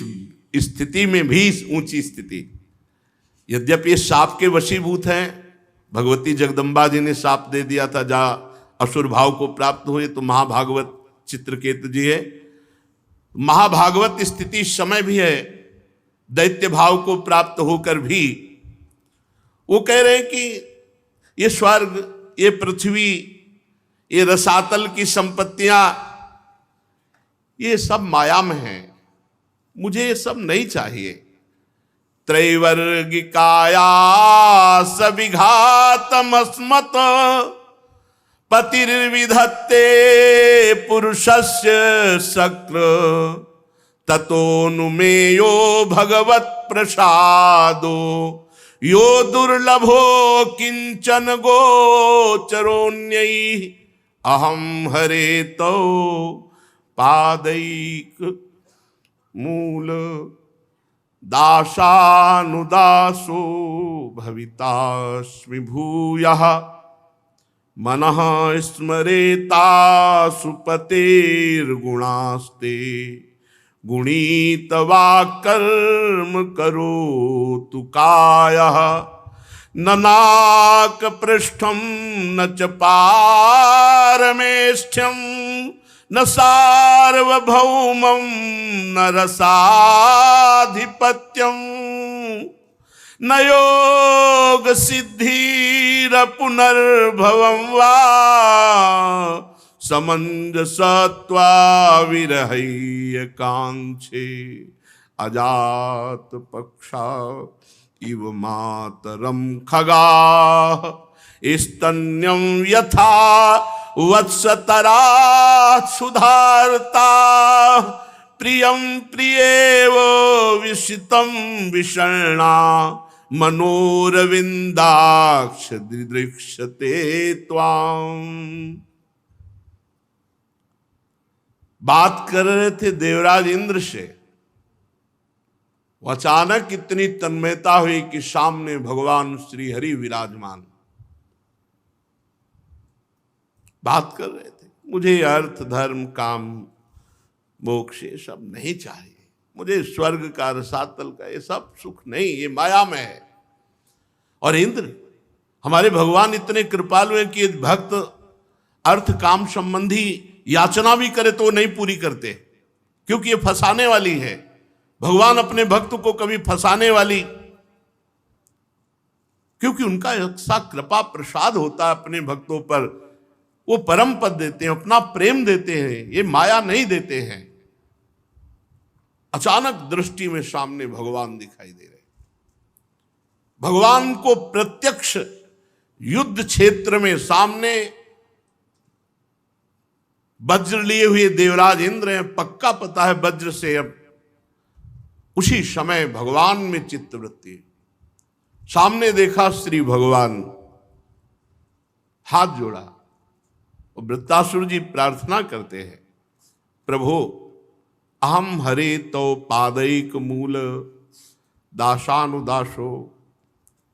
स्थिति में भी ऊंची स्थिति। यद्यपि ये साप के वशीभूत हैं, भगवती जगदम्बा जी ने साप दे दिया था, जहां असुर भाव को प्राप्त हुए, तो महाभागवत चित्रकेतु जी है। महाभागवत स्थिति समय भी है, दैत्य भाव को प्राप्त होकर भी वो कह रहे हैं कि ये स्वर्ग, ये पृथ्वी, ये रसातल की संपत्तियां, ये सब माया में हैं, मुझे ये सब नहीं चाहिए। त्रैवर्गिकाया सविघातमस्मत् पतिर्विधत्ते पुरुषस्य शक्र ततोनुमेयो भगवत प्रसादो यो दुर्लभो किंचन गोचरोन्यै अहम हरे तो पादैक मूल दासानुदासो भवितास्मि भूयः मनः स्मरेतासु पतेर्गुणास्ते गुणीतवा कर्म करोतु कायः न नाक पृष्ठम न च पारमेष्ठ्यम न सार्वभौमं न रसाधिपत्यम न योग सिद्धिर पुनर्भवं वा समंजसत्वा विरहय कांक्षे अजात पक्षा इव मातरम खगा स्तन्यम यथा वत्सतरा सुधारता प्रियं प्रियेव विशितं विषण्णा मनोरविंदाक्ष दृदृक्षते त्वाम। बात कर रहे थे देवराज इंद्र से, अचानक इतनी तन्मयता हुई कि सामने भगवान श्री हरि विराजमान बात कर रहे थे। मुझे अर्थ धर्म काम मोक्ष ये सब नहीं चाहिए, मुझे स्वर्ग का रसातल का ये सब सुख नहीं, ये माया में है। और इंद्र हमारे भगवान इतने कृपालु हैं कि भक्त अर्थ काम संबंधी याचना भी करे तो वो नहीं पूरी करते, क्योंकि ये फंसाने वाली है। भगवान अपने भक्त को कभी फंसाने वाली, क्योंकि उनका ऐसा कृपा प्रसाद होता है अपने भक्तों पर, वो परम पद देते हैं, अपना प्रेम देते हैं, ये माया नहीं देते हैं। अचानक दृष्टि में सामने भगवान दिखाई दे रहे। भगवान को प्रत्यक्ष युद्ध क्षेत्र में सामने वज्र लिए हुए देवराज इंद्र हैं, पक्का पता है वज्र से। अब उसी समय भगवान में चित्तवृत्ति, सामने देखा श्री भगवान, हाथ जोड़ा और वृत्तासुर जी प्रार्थना करते हैं, प्रभु अहम हरे तो पादैक मूल दासानुदासो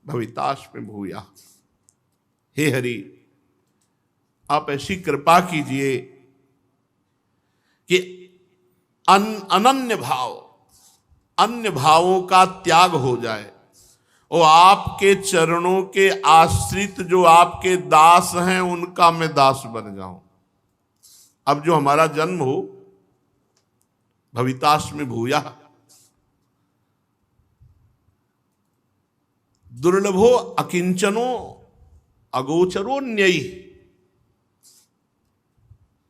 भवितास्मि भूया। हे हरि, आप ऐसी कृपा कीजिए कि अनन्य भाव, अन्य भावों का त्याग हो जाए और आपके चरणों के आश्रित जो आपके दास हैं उनका मैं दास बन जाऊं। अब जो हमारा जन्म हो, भवितास्मि भूया, दुर्लभो अकिंचनो अगोचरो न्ययी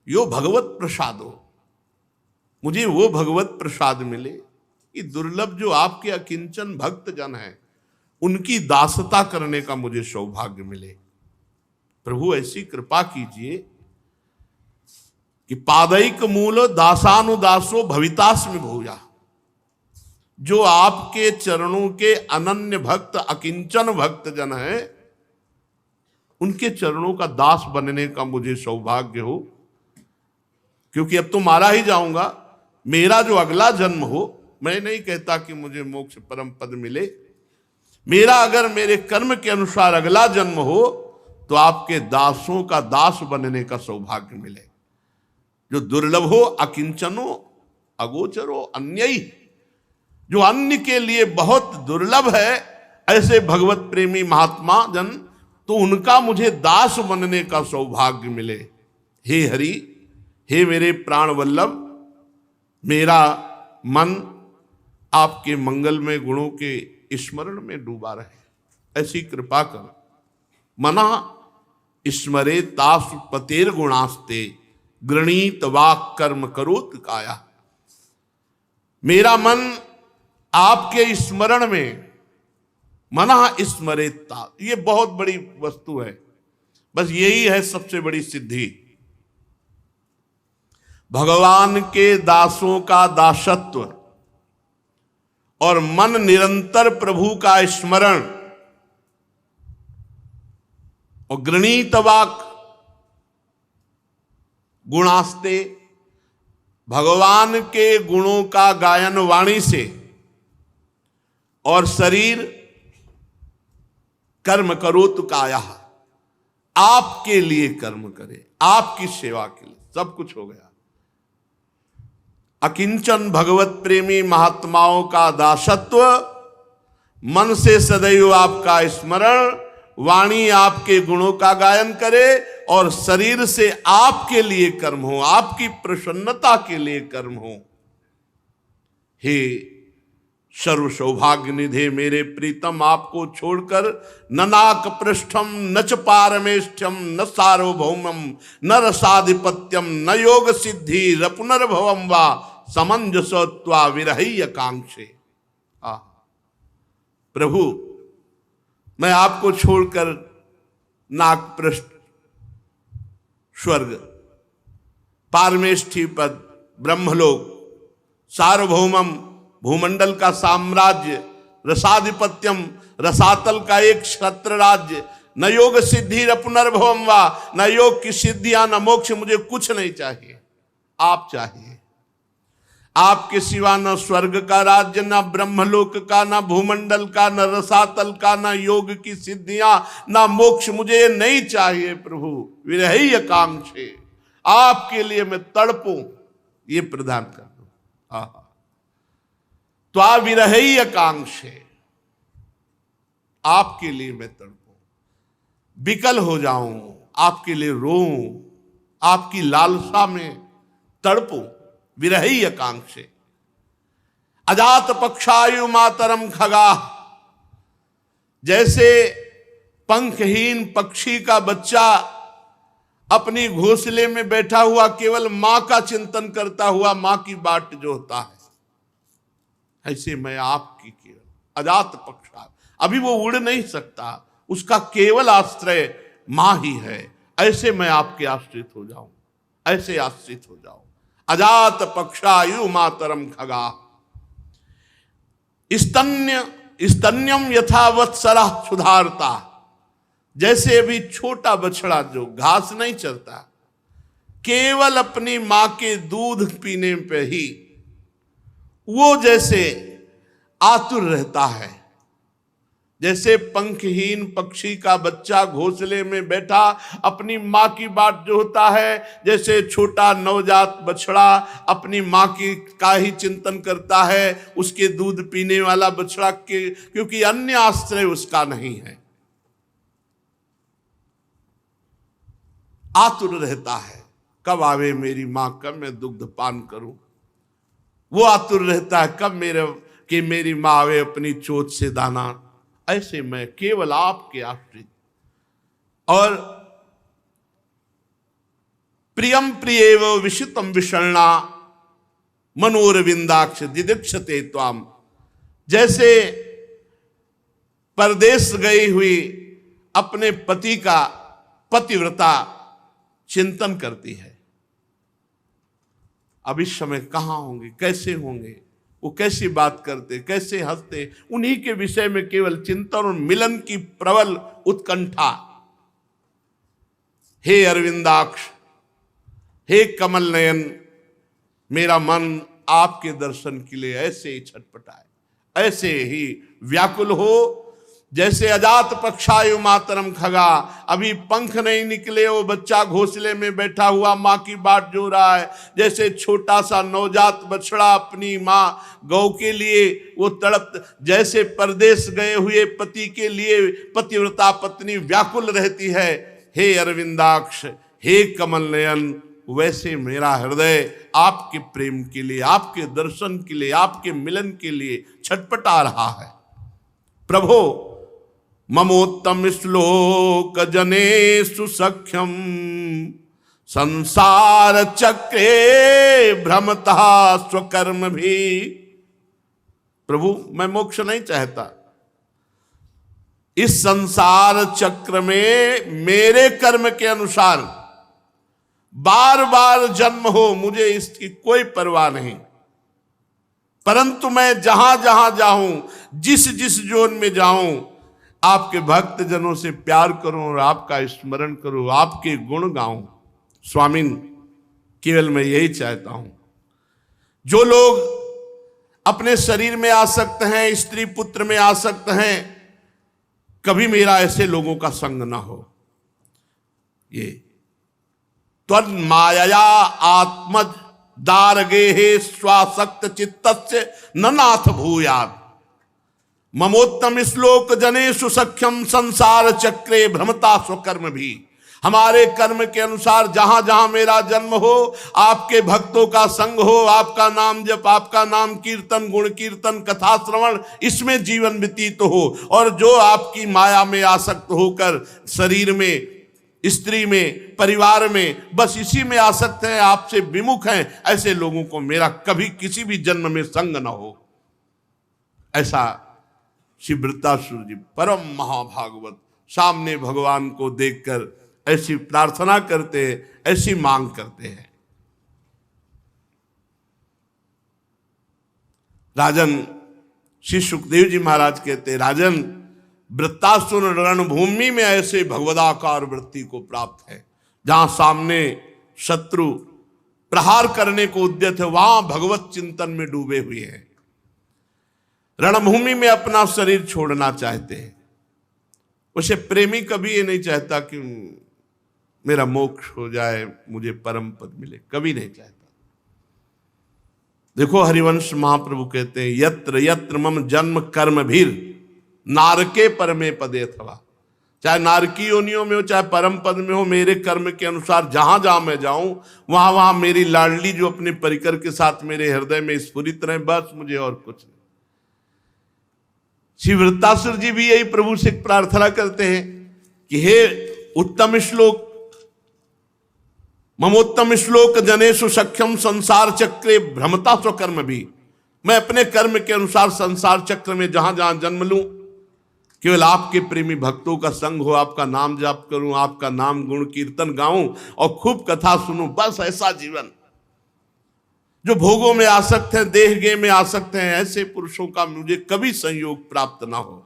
यो भगवत प्रसादो। मुझे वो भगवत प्रसाद मिले कि दुर्लभ जो आपके अकिंचन भक्त जन हैं उनकी दासता करने का मुझे सौभाग्य मिले। प्रभु ऐसी कृपा कीजिए कि पादैक मूल दासानुदासो भवितास्मि भूया, जो आपके चरणों के अनन्य भक्त अकिंचन भक्त जन हैं उनके चरणों का दास बनने का मुझे सौभाग्य हो। क्योंकि अब तो मारा ही जाऊंगा, मेरा जो अगला जन्म हो, मैं नहीं कहता कि मुझे मोक्ष परम पद मिले, मेरा अगर मेरे कर्म के अनुसार अगला जन्म हो तो आपके दासों का दास बनने का सौभाग्य मिले। जो दुर्लभ हो अकिंचनो अगोचरो अन्यई, जो अन्य के लिए बहुत दुर्लभ है, ऐसे भगवत प्रेमी महात्मा जन, तो उनका मुझे दास बनने का सौभाग्य मिले। हे हरि, हे मेरे प्राण वल्लभ, मेरा मन आपके मंगलमय गुणों के स्मरण में डूबा रहे, ऐसी कृपा कर। मना स्मरे तास पतेर गुणास्ते गृणीत वाक कर्म करोत काया। मेरा मन आपके स्मरण में, मना स्मरेता, ये बहुत बड़ी वस्तु है, बस यही है सबसे बड़ी सिद्धि। भगवान के दासों का दासत्व और मन निरंतर प्रभु का स्मरण और गृणीत वाक गुणास्ते, भगवान के गुणों का गायन वाणी से, और शरीर कर्म करोतु काया, आपके लिए कर्म करे, आपकी सेवा के लिए, सब कुछ हो गया। अकिंचन भगवत प्रेमी महात्माओं का दासत्व, मन से सदैव आपका स्मरण, वाणी आपके गुणों का गायन करे और शरीर से आपके लिए कर्म हो, आपकी प्रसन्नता के लिए कर्म हो। हे सर्व सौभाग्य निधे मेरे प्रीतम, आपको छोड़कर न नाक पृष्ठम न च पारमेष्ठ्यम न सार्वभौमम न रसाधिपत्यम न योग सिद्धि रपुनर्भवम वा समंजसत्वा विरह्य कांक्षे। प्रभु, मैं आपको छोड़कर नाक पृष्ठ, स्वर्ग, पारमेष्ठी पद, ब्रह्मलोक, सार्वभौमम भूमंडल का साम्राज्य, रसाधिपत्यम रसातल का एक क्षत्र राज्य, न योग सिद्धि न पुनर्भवम वा, न योग की सिद्धियां न मोक्ष, मुझे कुछ नहीं चाहिए, आप चाहिए। आपके सिवा न स्वर्ग का राज्य, न ब्रह्मलोक का, न भूमंडल का, न रसातल का, न योग की सिद्धियां, न मोक्ष, मुझे नहीं चाहिए प्रभु। विरह्य कांक्षे, आपके लिए मैं तड़पूं, ये प्रदान कर दो। तो आ विरह्य कांक्षे, आपके लिए मैं तड़पूं, विकल हो जाऊं, आपके लिए रोऊं, आपकी लालसा में तड़पूं। विरह्य कांक्षे। अजात पक्षायु मातरम खगा, जैसे पंखहीन पक्षी का बच्चा अपनी घोंसले में बैठा हुआ केवल मां का चिंतन करता हुआ मां की बाट जो होता है, ऐसे मैं आपकी केवल अजात पक्षा, अभी वो उड़ नहीं सकता, उसका केवल आश्रय मां ही है, ऐसे मैं आपके आश्रित हो जाऊं, ऐसे आश्रित हो जाऊं। अजात पक्षायु मातरम खगा, स्तन्यम यथा वत्सला सुधारता, जैसे अभी छोटा बछड़ा जो घास नहीं चरता, केवल अपनी मां के दूध पीने पे ही वो जैसे आतुर रहता है, जैसे पंखहीन पक्षी का बच्चा घोंसले में बैठा अपनी मां की बात जो होता है, जैसे छोटा नवजात बछड़ा अपनी मां की का ही चिंतन करता है, उसके दूध पीने वाला बछड़ा के, क्योंकि अन्य आश्रय उसका नहीं है, आतुर रहता है, कब आवे मेरी मां, कब मैं दुग्ध पान करूं। वो आतुर रहता है कब मेरी मां आवे अपनी चोट से दाना। ऐसे मैं केवल आपके आश्रित। और प्रियम प्रियेव विशितम विषण्णा मनोरविंदाक्ष दिदीक्षते त्वाम, जैसे परदेश गई हुई अपने पति का पतिव्रता चिंतन करती है, अब इस समय कहां होंगे, कैसे होंगे, वो कैसी बात करते, कैसे हंसते, उन्हीं के विषय में केवल चिंतन और मिलन की प्रबल उत्कंठा। हे अरविंदाक्ष, हे कमल नयन, मेरा मन आपके दर्शन के लिए ऐसे ही छटपटाए, ऐसे ही व्याकुल हो, जैसे अजात पक्षायु मातरम खगा, अभी पंख नहीं निकले, वो बच्चा घोंसले में बैठा हुआ मां की बाट जो रहा है, जैसे छोटा सा नवजात बछड़ा अपनी मां गौ के लिए वो तड़प, जैसे परदेश गए हुए पति के लिए पतिव्रता पत्नी व्याकुल रहती है, हे अरविंदाक्ष, हे कमल नयन, वैसे मेरा हृदय आपके प्रेम के लिए, आपके दर्शन के लिए, आपके मिलन के लिए छटपटा रहा है। प्रभो, ममोत्तम श्लोक जनेषु सख्यम संसार चक्रे भ्रमतः स्वकर्म भी। प्रभु, मैं मोक्ष नहीं चाहता, इस संसार चक्र में मेरे कर्म के अनुसार बार बार जन्म हो, मुझे इसकी कोई परवाह नहीं, परंतु मैं जहां जहां जाऊं, जिस जिस जोन में जाऊं, आपके भक्त जनों से प्यार करूं और आपका स्मरण करूं, आपके गुण गाऊं। स्वामिन, केवल मैं यही चाहता हूं। जो लोग अपने शरीर में आसक्त हैं, स्त्री पुत्र में आसक्त हैं, कभी मेरा ऐसे लोगों का संग ना हो। ये त्वन्मायया आत्मज दारगे स्वासक्त चित्तस्य न नाथ भूयात्, ममोत्तम श्लोक जनेषु सख्यम संसार चक्रे भ्रमता स्वकर्म भी। हमारे कर्म के अनुसार जहां जहां मेरा जन्म हो, आपके भक्तों का संग हो, आपका नाम जप, आपका नाम कीर्तन, गुण कीर्तन, कथा श्रवण, इसमें जीवन व्यतीत हो। और जो आपकी माया में आसक्त होकर शरीर में, स्त्री में, परिवार में, बस इसी में आसक्त हैं, आपसे विमुख हैं, ऐसे लोगों को मेरा कभी किसी भी जन्म में संग न हो। ऐसा श्री वृत्तासुर जी परम महाभागवत सामने भगवान को देखकर ऐसी प्रार्थना करते हैं, ऐसी मांग करते हैं। राजन श्री सुखदेव जी महाराज कहते हैं, राजन वृत्तासुर रणभूमि में ऐसे भगवदाकार वृत्ति को प्राप्त है, जहां सामने शत्रु प्रहार करने को उद्यत है, वहां भगवत चिंतन में डूबे हुए हैं। रणभूमि में अपना शरीर छोड़ना चाहते हैं। उसे प्रेमी कभी ये नहीं चाहता कि मेरा मोक्ष हो जाए, मुझे परम पद मिले, कभी नहीं चाहता। देखो हरिवंश महाप्रभु कहते हैं, यत्र यत्र मम जन्म कर्म भीर नारके परमे पदे अथवा, चाहे नारकी योनियों में हो चाहे परम पद में हो, मेरे कर्म के अनुसार जहां जहां मैं जाऊं वहां वहां मेरी लाडली जो अपने परिकर के साथ मेरे हृदय में स्फुरित रहे, बस मुझे और कुछ नहीं। श्री वृत्तासुर जी भी यही प्रभु से प्रार्थना करते हैं कि हे उत्तम श्लोक, ममोत्तम श्लोक जनेषु सख्यम संसार चक्रे भ्रमता स्वकर्म भी। मैं अपने कर्म के अनुसार संसार चक्र में जहां जहां जन्म लूं, केवल आपके प्रेमी भक्तों का संग हो, आपका नाम जाप करूं, आपका नाम गुण कीर्तन गाऊं और खूब कथा सुनूं, बस ऐसा जीवन। जो भोगों में आसक्त हैं, देह गे में आसक्त हैं, ऐसे पुरुषों का मुझे कभी संयोग प्राप्त ना हो।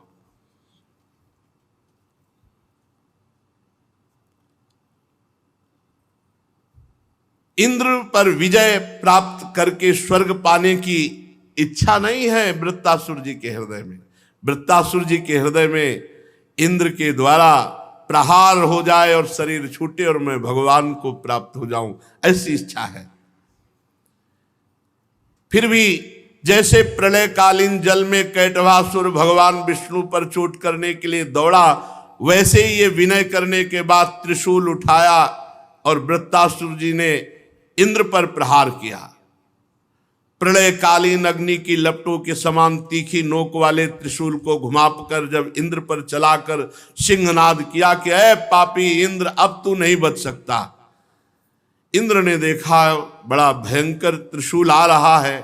इंद्र पर विजय प्राप्त करके स्वर्ग पाने की इच्छा नहीं है वृत्तासुर जी के हृदय में। वृत्तासुर जी के हृदय में इंद्र के द्वारा प्रहार हो जाए और शरीर छूटे और मैं भगवान को प्राप्त हो जाऊं, ऐसी इच्छा है। फिर भी जैसे प्रलयकालीन जल में कैटभासुर भगवान विष्णु पर चोट करने के लिए दौड़ा, वैसे ही ये विनय करने के बाद त्रिशूल उठाया और वृत्तासुर जी ने इंद्र पर प्रहार किया। प्रलयकालीन अग्नि की लपटों के समान तीखी नोक वाले त्रिशूल को घुमाकर जब इंद्र पर चलाकर सिंहनाद किया कि ऐ पापी इंद्र, अब तू नहीं बच सकता। इंद्र ने देखा बड़ा भयंकर त्रिशूल आ रहा है,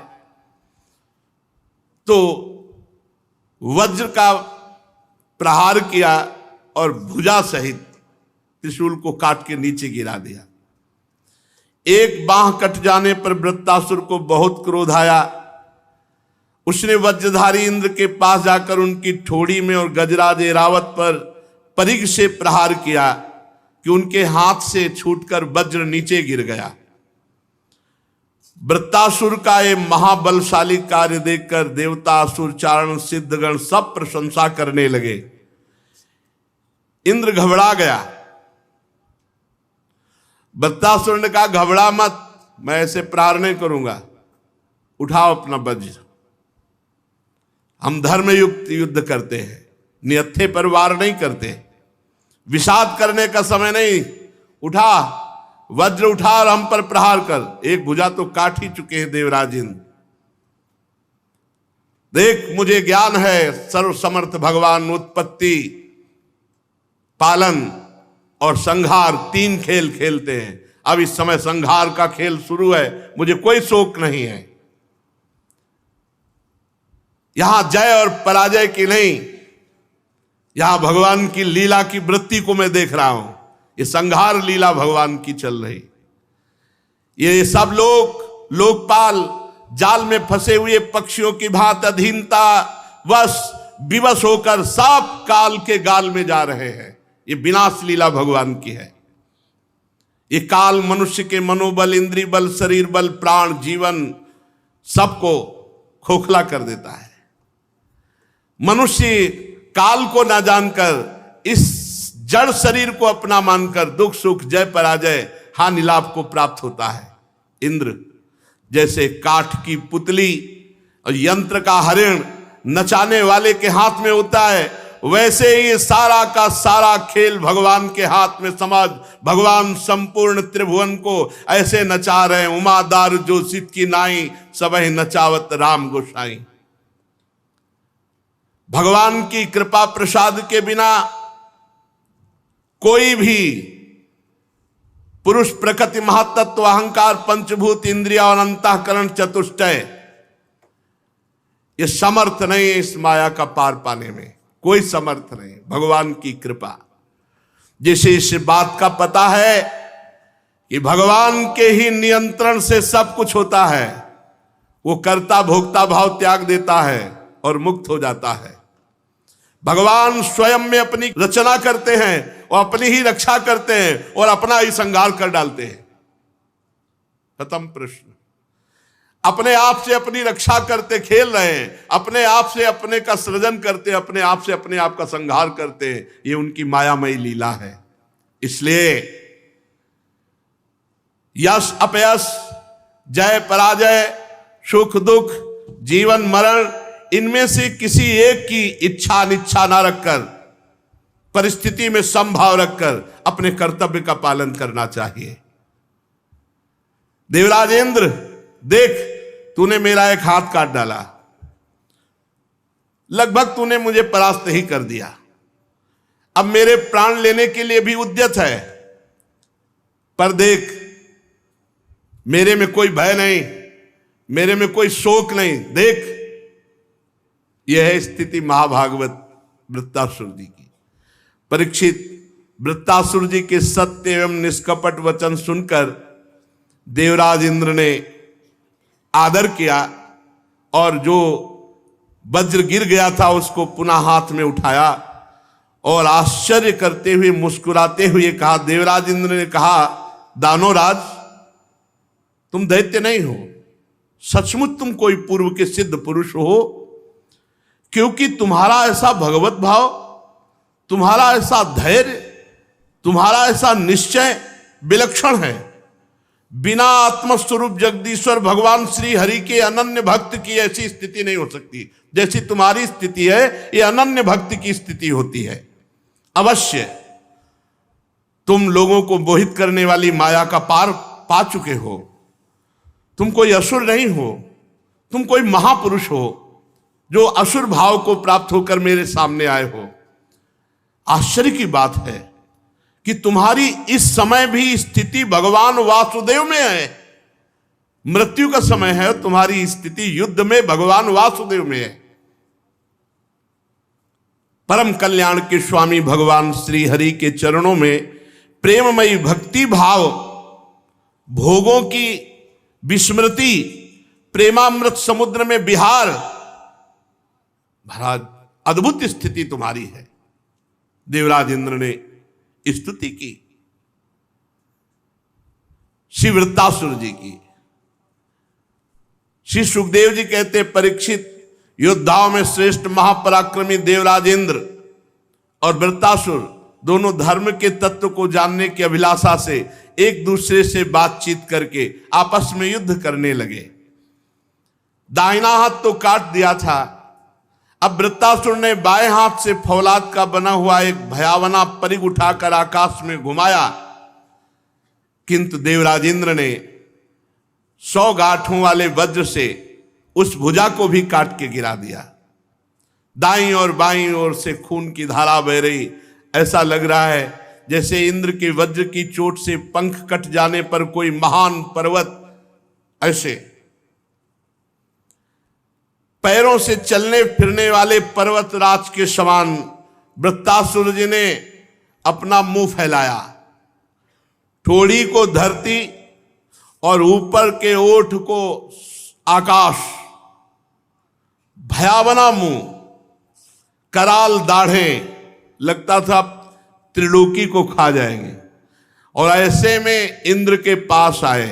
तो वज्र का प्रहार किया और भुजा सहित त्रिशूल को काट के नीचे गिरा दिया। एक बांह कट जाने पर वृत्तासुर को बहुत क्रोध आया। उसने वज्रधारी इंद्र के पास जाकर उनकी ठोड़ी में और गजराज ऐरावत पर परिघ से प्रहार किया कि उनके हाथ से छूटकर वज्र नीचे गिर गया। वृत्तासुर का ये महाबलशाली कार्य देखकर देवता, असुर, चारण, सिद्धगण सब प्रशंसा करने लगे। इंद्र घबरा गया। वृत्तासुर ने कहा, घबरा मत, मैं ऐसे प्रहार नहीं करूंगा, उठाओ अपना वज्र। हम धर्मयुक्त युद्ध करते हैं, निहत्थे पर वार नहीं करते, विषाद करने का समय नहीं। उठा वज्र, उठा और हम पर प्रहार कर। एक भुजा तो काट ही चुके हैं देवराज इंद्र। देख, मुझे ज्ञान है, सर्वसमर्थ भगवान उत्पत्ति, पालन और संहार तीन खेल खेलते हैं। अब इस समय संहार का खेल शुरू है, मुझे कोई शोक नहीं है। यहां जय और पराजय की नहीं, यहां भगवान की लीला की वृत्ति को मैं देख रहा हूं। ये संहार लीला भगवान की चल रही। ये सब लोग लोकपाल जाल में फंसे हुए पक्षियों की भांति अधीनता वश विवश होकर सब काल के गाल में जा रहे हैं। ये विनाश लीला भगवान की है। ये काल मनुष्य के मनोबल, इंद्रिय बल, शरीर बल, प्राण, जीवन सबको खोखला कर देता है। मनुष्य काल को ना जानकर इस जड़ शरीर को अपना मानकर दुख सुख, जय पराजय, हानि लाभ को प्राप्त होता है। इंद्र जैसे काठ की पुतली और यंत्र का हरिण नचाने वाले के हाथ में होता है, वैसे ही सारा का सारा खेल भगवान के हाथ में। समझ, भगवान संपूर्ण त्रिभुवन को ऐसे नचा रहे हैं। उमादार जो सित की नाई, सबहि नचावत राम गोसाई। भगवान की कृपा प्रसाद के बिना कोई भी पुरुष, प्रकृति, महातत्व, अहंकार, पंचभूत, इंद्रिया और अंतःकरण चतुष्टय, ये समर्थ नहीं है इस माया का पार पाने में। कोई समर्थ नहीं, भगवान की कृपा। जिसे इस बात का पता है कि भगवान के ही नियंत्रण से सब कुछ होता है, वो कर्ता भोक्ता भाव त्याग देता है और मुक्त हो जाता है। भगवान स्वयं में अपनी रचना करते हैं और अपनी ही रक्षा करते हैं और अपना ही संहार कर डालते हैं। खत्म प्रश्न। अपने आप से अपनी रक्षा करते खेल रहे हैं, अपने आप से अपने का सृजन करते, अपने आप से अपने आप का संहार करते हैं। ये उनकी मायामयी लीला है। इसलिए यश अपयश, जय पराजय, सुख दुख, जीवन मरण, इनमें से किसी एक की इच्छा अनिच्छा ना रखकर, परिस्थिति में समभाव रखकर अपने कर्तव्य का पालन करना चाहिए। देवराजेंद्र, देख तूने मेरा एक हाथ काट डाला, लगभग तूने मुझे परास्त ही कर दिया। अब मेरे प्राण लेने के लिए भी उद्यत है, पर देख मेरे में कोई भय नहीं, मेरे में कोई शोक नहीं। देख, यह है स्थिति महाभागवत वृत्तासुर जी की। परीक्षित वृत्तासुर जी के सत्य एवं निष्कपट वचन सुनकर देवराज इंद्र ने आदर किया और जो वज्र गिर गया था उसको पुनः हाथ में उठाया और आश्चर्य करते हुए मुस्कुराते हुए कहा, देवराज इंद्र ने कहा, दानोराज तुम दैत्य नहीं हो, सचमुच तुम कोई पूर्व के सिद्ध पुरुष हो, क्योंकि तुम्हारा ऐसा भगवत भाव, तुम्हारा ऐसा धैर्य, तुम्हारा ऐसा निश्चय विलक्षण है। बिना आत्मस्वरूप जगदीश्वर भगवान श्री हरि के अनन्य भक्त की ऐसी स्थिति नहीं हो सकती। जैसी तुम्हारी स्थिति है, ये अनन्य भक्त की स्थिति होती है। अवश्य तुम लोगों को मोहित करने वाली माया का पार पा चुके हो। तुम कोई असुर नहीं हो, तुम कोई महापुरुष हो जो असुर भाव को प्राप्त होकर मेरे सामने आए हो। आश्चर्य की बात है कि तुम्हारी इस समय भी स्थिति भगवान वासुदेव में है। मृत्यु का समय है, तुम्हारी स्थिति युद्ध में भगवान वासुदेव में है। परम कल्याण के स्वामी भगवान श्री हरि के चरणों में प्रेममयी भक्ति भाव, भोगों की विस्मृति, प्रेमामृत समुद्र में विहार, महाराज अद्भुत स्थिति तुम्हारी है। देवराज इंद्र ने स्तुति की श्री वृत्तासुर जी की। श्री सुखदेव जी कहते, परीक्षित योद्धाओं में श्रेष्ठ महापराक्रमी देवराज इंद्र और वृत्तासुर दोनों धर्म के तत्व को जानने की अभिलाषा से एक दूसरे से बातचीत करके आपस में युद्ध करने लगे। दाहिना हाथ तो काट दिया था, अब वृत्तासुर ने बाएं हाथ से फौलाद का बना हुआ एक भयावना परिग उठाकर आकाश में घुमाया, किंतु देवराज इंद्र ने 100 गांठों वाले वज्र से उस भुजा को भी काट के गिरा दिया। दाईं और बाईं ओर से खून की धारा बह रही। ऐसा लग रहा है जैसे इंद्र के वज्र की चोट से पंख कट जाने पर कोई महान पर्वत ऐसे पैरों से चलने फिरने वाले पर्वतराज के समान वृत्तासुर जी ने अपना मुंह फैलाया, ठोड़ी को धरती और ऊपर के ओठ को आकाश, भयावना मुंह, कराल दाढ़ें, लगता था त्रिलोकी को खा जाएंगे। और ऐसे में इंद्र के पास आए।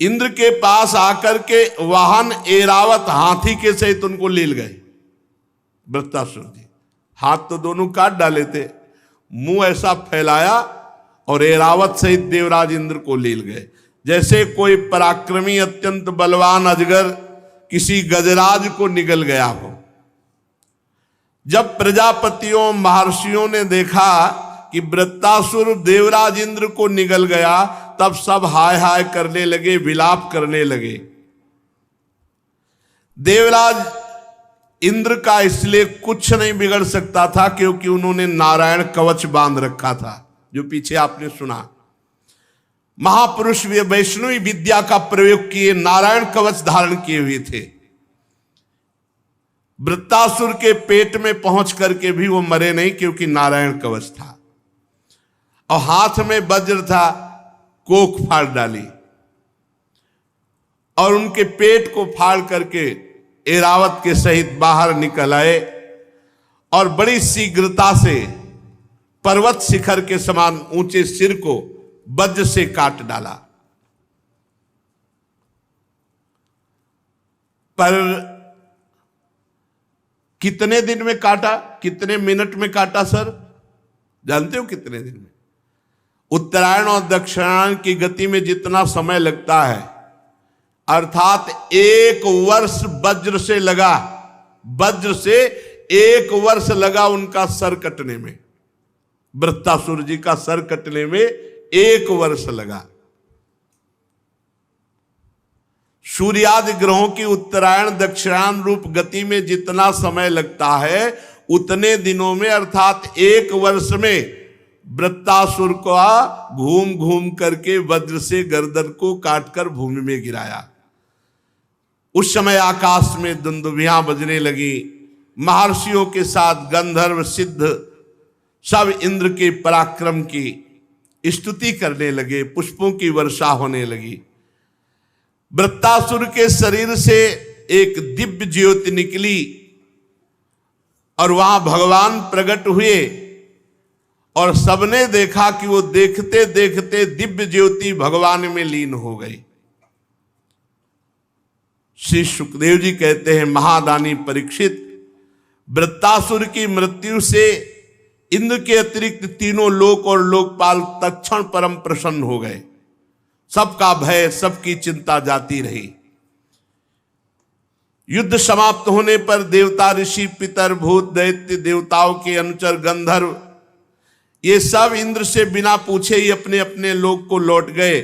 इंद्र के पास आकर के वाहन एरावत हाथी के सहित उनको लील गए। वृत्तासुर जी हाथ तो दोनों काट डाले थे, मुंह ऐसा फैलाया और एरावत सहित देवराज इंद्र को लील गए। जैसे कोई पराक्रमी अत्यंत बलवान अजगर किसी गजराज को निगल गया हो। जब प्रजापतियों महर्षियों ने देखा कि वृत्तासुर देवराज इंद्र को निगल गया, तब सब हाय हाय करने लगे, विलाप करने लगे। देवराज इंद्र का इसलिए कुछ नहीं बिगड़ सकता था क्योंकि उन्होंने नारायण कवच बांध रखा था, जो पीछे आपने सुना। महापुरुष वैष्णवी विद्या का प्रयोग किए नारायण कवच धारण किए हुए थे। वृत्तासुर के पेट में पहुंच करके भी वो मरे नहीं क्योंकि नारायण कवच था, और हाथ में वज्र था, कोख फाड़ डाली और उनके पेट को फाड़ करके एरावत के सहित बाहर निकल आए और बड़ी शीघ्रता से पर्वत शिखर के समान ऊंचे सिर को वज्र से काट डाला। पर कितने दिन में काटा, कितने मिनट में काटा सर? जानते हो कितने दिन में? उत्तरायण और दक्षिणायन की गति में जितना समय लगता है, अर्थात 1 वर्ष वज्र से लगा, वज्र से 1 वर्ष लगा उनका सर कटने में। वृत्तासुर जी का सर कटने में 1 वर्ष लगा। सूर्यादि ग्रहों की उत्तरायण दक्षिणायन रूप गति में जितना समय लगता है, उतने दिनों में अर्थात 1 वर्ष में वृत्तासुर को घूम घूम करके वज्र से गर्दन को काटकर भूमि में गिराया। उस समय आकाश में दुंदुभियां बजने लगी। महर्षियों के साथ गंधर्व सिद्ध सब इंद्र के पराक्रम की स्तुति करने लगे, पुष्पों की वर्षा होने लगी। वृत्तासुर के शरीर से एक दिव्य ज्योति निकली और वहां भगवान प्रकट हुए और सबने देखा कि वो देखते देखते दिव्य ज्योति भगवान में लीन हो गई। श्री सुखदेव जी कहते हैं, महादानी परीक्षित, वृत्तासुर की मृत्यु से इंद्र के अतिरिक्त तीनों लोक और लोकपाल तत्क्षण परम प्रसन्न हो गए। सबका भय, सबकी चिंता जाती रही। युद्ध समाप्त होने पर देवता, ऋषि, पितर, भूत, दैत्य, देवताओं के अनुचर, गंधर्व, ये सब इंद्र से बिना पूछे ही अपने अपने लोक को लौट गए।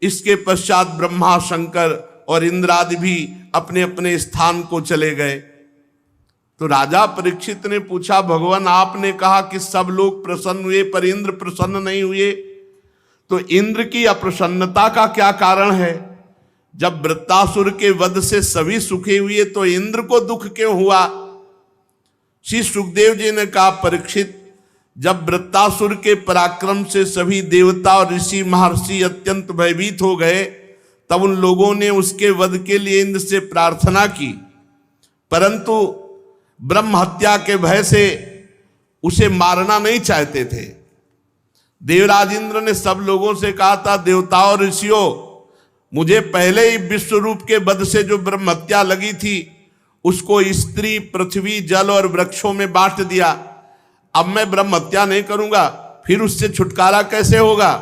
इसके पश्चात ब्रह्मा, शंकर और इंद्रादि भी अपने अपने स्थान को चले गए। तो राजा परीक्षित ने पूछा, भगवान आपने कहा कि सब लोग प्रसन्न हुए पर इंद्र प्रसन्न नहीं हुए, तो इंद्र की अप्रसन्नता का क्या कारण है? जब वृत्तासुर के वध से सभी सुखी हुए तो इंद्र को दुख क्यों हुआ? श्री सुखदेव जी ने कहा, परीक्षित, जब वृत्तासुर के पराक्रम से सभी देवता और ऋषि महर्षि अत्यंत भयभीत हो गए, तब उन लोगों ने उसके वध के लिए इंद्र से प्रार्थना की, परंतु ब्रह्म हत्या के भय से उसे मारना नहीं चाहते थे। देवराज इंद्र ने सब लोगों से कहा था, देवताओं और ऋषियों, मुझे पहले ही विश्व रूप के वध से जो ब्रह्म हत्या लगी थी उसको स्त्री, पृथ्वी, जल और वृक्षों में बांट दिया। अब मैं ब्रह्म हत्या नहीं करूंगा, फिर उससे छुटकारा कैसे होगा?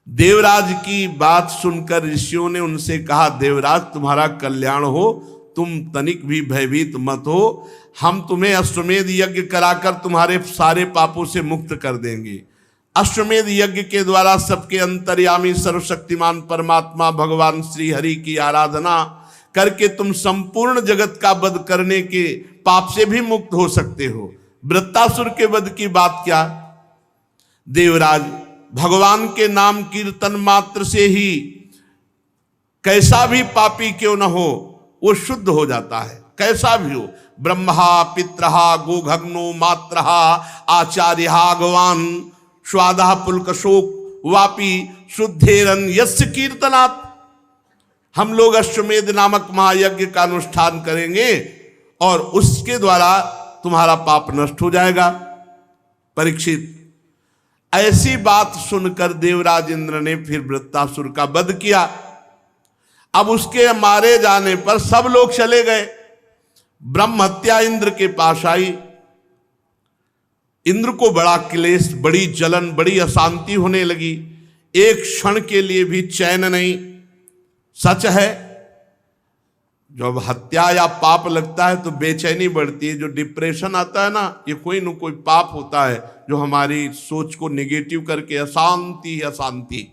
देवराज की बात सुनकर ऋषियों ने उनसे कहा, देवराज तुम्हारा कल्याण हो, तुम तनिक भी भयभीत मत हो। हम तुम्हें अश्वमेध यज्ञ कराकर तुम्हारे सारे पापों से मुक्त कर देंगे। अश्वमेध यज्ञ के द्वारा सबके अंतर्यामी सर्वशक्तिमान परमात्मा भगवान श्री हरि की आराधना करके तुम संपूर्ण जगत का वध करने के पाप से भी मुक्त हो सकते हो। वृत्तासुर के वध की बात क्या? देवराज, भगवान के नाम कीर्तन मात्र से ही कैसा भी पापी क्यों न हो वो शुद्ध हो जाता है, कैसा भी हो। ब्रह्मा, पित्रहा, गोघग्नो, मात्रहा, आचार्यहा, भगवान स्वादा पुलकशोक वापी शुद्धेरन यस्य कीर्तनात्। हम लोग अश्वमेध नामक महायज्ञ का अनुष्ठान करेंगे और उसके द्वारा तुम्हारा पाप नष्ट हो जाएगा। परीक्षित, ऐसी बात सुनकर देवराज इंद्र ने फिर वृत्तासुर का वध किया। अब उसके मारे जाने पर सब लोग चले गए। ब्रह्म हत्या इंद्र के पास आई। इंद्र को बड़ा क्लेश, बड़ी जलन, बड़ी अशांति होने लगी। एक क्षण के लिए भी चैन नहीं। सच है, जब हत्या या पाप लगता है तो बेचैनी बढ़ती है, जो डिप्रेशन आता है ना, ये कोई न कोई पाप होता है जो हमारी सोच को नेगेटिव करके अशांति अशांति,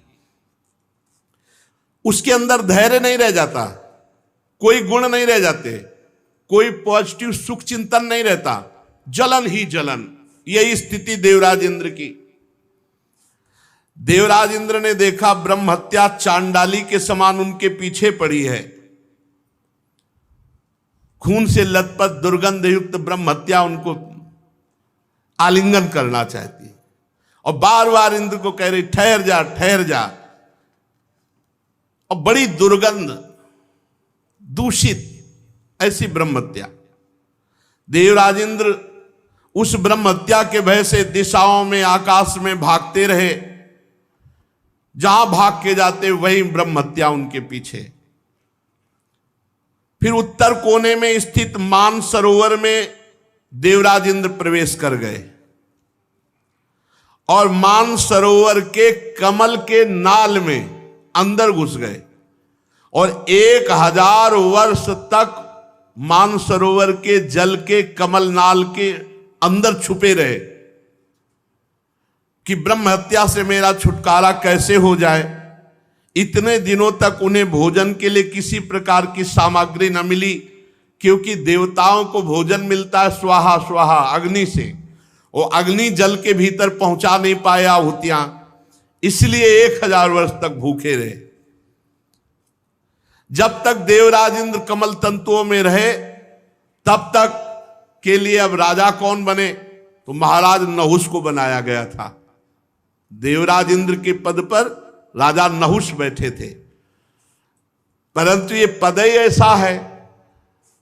उसके अंदर धैर्य नहीं रह जाता, कोई गुण नहीं रह जाते, कोई पॉजिटिव सुख चिंतन नहीं रहता, जलन ही जलन। यही स्थिति देवराज इंद्र की। देवराज इंद्र ने देखा ब्रह्म हत्या चांडाली के समान उनके पीछे पड़ी है, खून से लथपथ दुर्गंध युक्त ब्रह्म हत्या उनको आलिंगन करना चाहती है, और बार बार इंद्र को कह रही ठहर जा ठहर जा। और बड़ी दुर्गंध दूषित ऐसी ब्रह्म हत्या। देवराज इंद्र उस ब्रह्म हत्या के भय से दिशाओं में आकाश में भागते रहे, जहां भाग के जाते वही ब्रह्म हत्या उनके पीछे। फिर उत्तर कोने में स्थित मान सरोवर में देवराज इंद्र प्रवेश कर गए और मान सरोवर के कमल के नाल में अंदर घुस गए और 1000 वर्ष तक मान सरोवर के जल के कमल नाल के अंदर छुपे रहे कि ब्रह्म हत्या से मेरा छुटकारा कैसे हो जाए। इतने दिनों तक उन्हें भोजन के लिए किसी प्रकार की सामग्री न मिली, क्योंकि देवताओं को भोजन मिलता है स्वाहा स्वाहा अग्नि से, वो अग्नि जल के भीतर पहुंचा नहीं पाया आहुतियां, इसलिए 1000 वर्ष तक भूखे रहे। जब तक देवराज इंद्र कमल तंतुओं में रहे तब तक के लिए अब राजा कौन बने, तो महाराज नहुष को बनाया गया था। देवराज इंद्र के पद पर राजा नहुष बैठे थे, परंतु ये पद ही ऐसा है।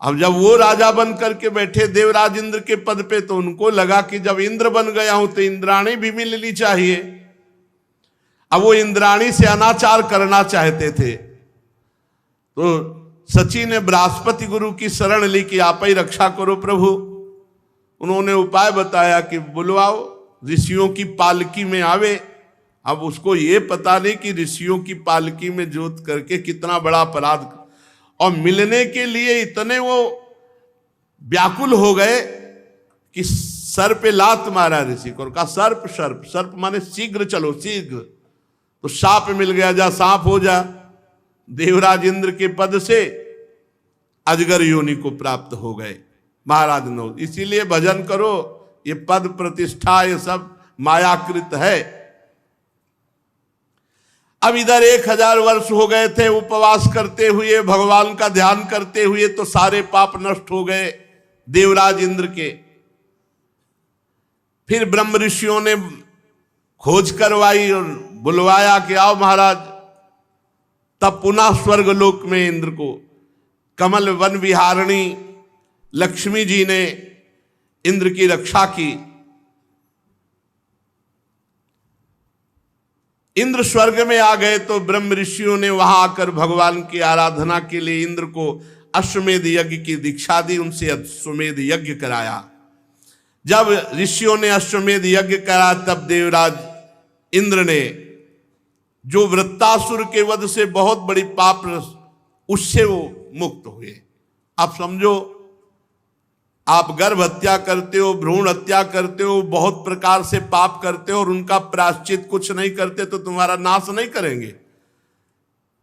अब जब वो राजा बन करके बैठे देवराज इंद्र के पद पे, तो उनको लगा कि जब इंद्र बन गया हूं तो इंद्राणी भी मिलनी चाहिए। अब वो इंद्राणी से अनाचार करना चाहते थे, तो सची ने बृहस्पति गुरु की शरण ली कि आप ही रक्षा करो प्रभु। उन्होंने उपाय बताया कि बुलवाओ, ऋषियों की पालकी में आवे। अब उसको ये पता नहीं कि ऋषियों की पालकी में जोत करके कितना बड़ा अपराध, और मिलने के लिए इतने वो व्याकुल हो गए कि सर पे लात मारा ऋषि को, कहा सर्प सर्प सर्प माने शीघ्र चलो शीघ्र, तो साप मिल गया, जा सांप हो जा। देवराज इंद्र के पद से अजगर योनि को प्राप्त हो गए महाराज नहुष। इसीलिए भजन करो, ये पद प्रतिष्ठा ये सब मायाकृत है। अब इधर 1000 वर्ष हो गए थे उपवास करते हुए, भगवान का ध्यान करते हुए, तो सारे पाप नष्ट हो गए देवराज इंद्र के। फिर ब्रह्म ऋषियों ने खोज करवाई और बुलवाया कि आओ महाराज। तब पुनः स्वर्ग लोक में इंद्र को कमल वन विहारिणी लक्ष्मी जी ने इंद्र की रक्षा की। इंद्र स्वर्ग में आ गए तो ब्रह्म ऋषियों ने वहां आकर भगवान की आराधना के लिए इंद्र को अश्वमेध यज्ञ की दीक्षा दी, उनसे अश्वमेध यज्ञ कराया। जब ऋषियों ने अश्वमेध यज्ञ करा तब देवराज इंद्र ने, जो वृत्तासुर के वध से बहुत बड़ी पाप, उससे वो मुक्त हुए। आप समझो, आप गर्भ हत्या करते हो, भ्रूण हत्या करते हो, बहुत प्रकार से पाप करते हो और उनका प्रायश्चित कुछ नहीं करते तो तुम्हारा नाश नहीं करेंगे।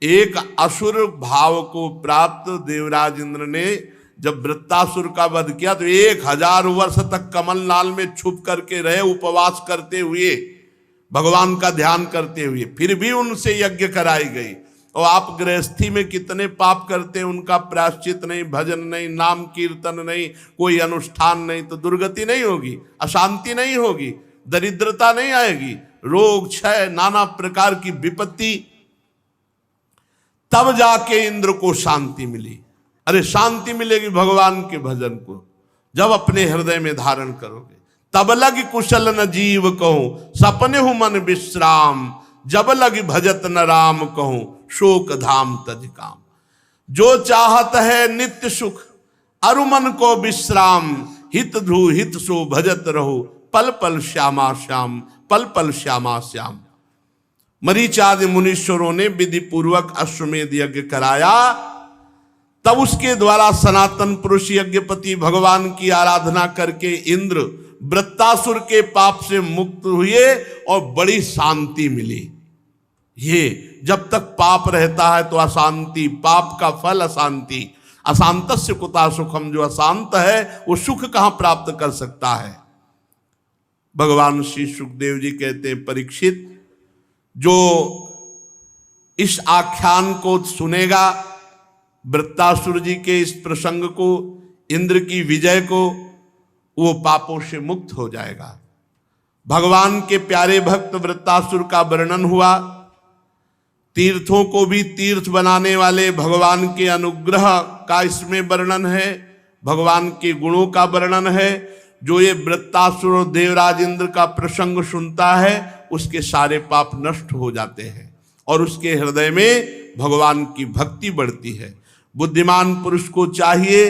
एक असुर भाव को प्राप्त देवराज इंद्र ने जब वृत्तासुर का वध किया तो 1000 वर्ष तक कमल नाल में छुप करके रहे, उपवास करते हुए, भगवान का ध्यान करते हुए, फिर भी उनसे यज्ञ कराई गई। और आप गृहस्थी में कितने पाप करते हैं, उनका प्रायश्चित नहीं, भजन नहीं, नाम कीर्तन नहीं, कोई अनुष्ठान नहीं, तो दुर्गति नहीं होगी, अशांति नहीं होगी, दरिद्रता नहीं आएगी, रोग क्षय नाना प्रकार की विपत्ति। तब जाके इंद्र को शांति मिली। अरे शांति मिलेगी भगवान के भजन को जब अपने हृदय में धारण करोगे। तब लग कुशल न जीव कहूं, सपने हूं मन विश्राम, जब लग भजत न राम कहूं, शोक धाम तज काम। जो चाहत है नित्य सुख, अरु मन को विश्राम, हित ध्रुव हित सो भजत रहो, पल पल श्यामा श्याम, पल पल श्यामा श्याम। मरीचादि मुनीश्वरों ने विधि पूर्वक अश्वमेध यज्ञ कराया। तब उसके द्वारा सनातन पुरुष यज्ञपति भगवान की आराधना करके इंद्र वृत्तासुर के पाप से मुक्त हुए और बड़ी शांति मिली। ये जब तक पाप रहता है तो अशांति, पाप का फल अशांति। अशांतस्य कुतः सुखम, जो अशांत है वो सुख कहां प्राप्त कर सकता है। भगवान श्री सुखदेव जी कहते हैं, परीक्षित, जो इस आख्यान को सुनेगा, वृत्तासुर जी के इस प्रसंग को, इंद्र की विजय को, वो पापों से मुक्त हो जाएगा। भगवान के प्यारे भक्त वृत्तासुर का वर्णन हुआ। तीर्थों को भी तीर्थ बनाने वाले भगवान के अनुग्रह का इसमें वर्णन है, भगवान के गुणों का वर्णन है। जो ये वृत्तासुर और देवराज इंद्र का प्रसंग सुनता है उसके सारे पाप नष्ट हो जाते हैं और उसके हृदय में भगवान की भक्ति बढ़ती है। बुद्धिमान पुरुष को चाहिए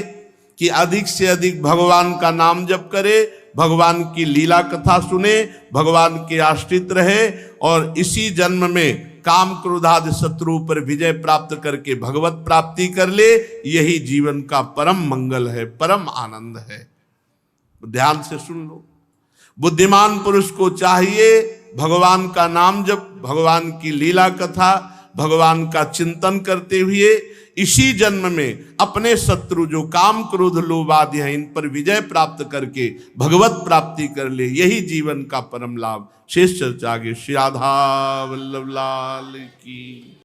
कि अधिक से अधिक भगवान का नाम जप करे, भगवान की लीला कथा सुने, भगवान के आश्रित रहे और इसी जन्म में काम क्रोधादि शत्रु पर विजय प्राप्त करके भगवत प्राप्ति कर ले। यही जीवन का परम मंगल है, परम आनंद है। ध्यान से सुन लो। बुद्धिमान पुरुष को चाहिए भगवान का नाम जप, भगवान की लीला कथा, भगवान का चिंतन करते हुए इसी जन्म में अपने शत्रु जो काम क्रोध लोभ आदि हैं इन पर विजय प्राप्त करके भगवत प्राप्ति कर ले। यही जीवन का परम लाभ। शेष चर्चा आगे। श्री राधा वल्लभ लाल की।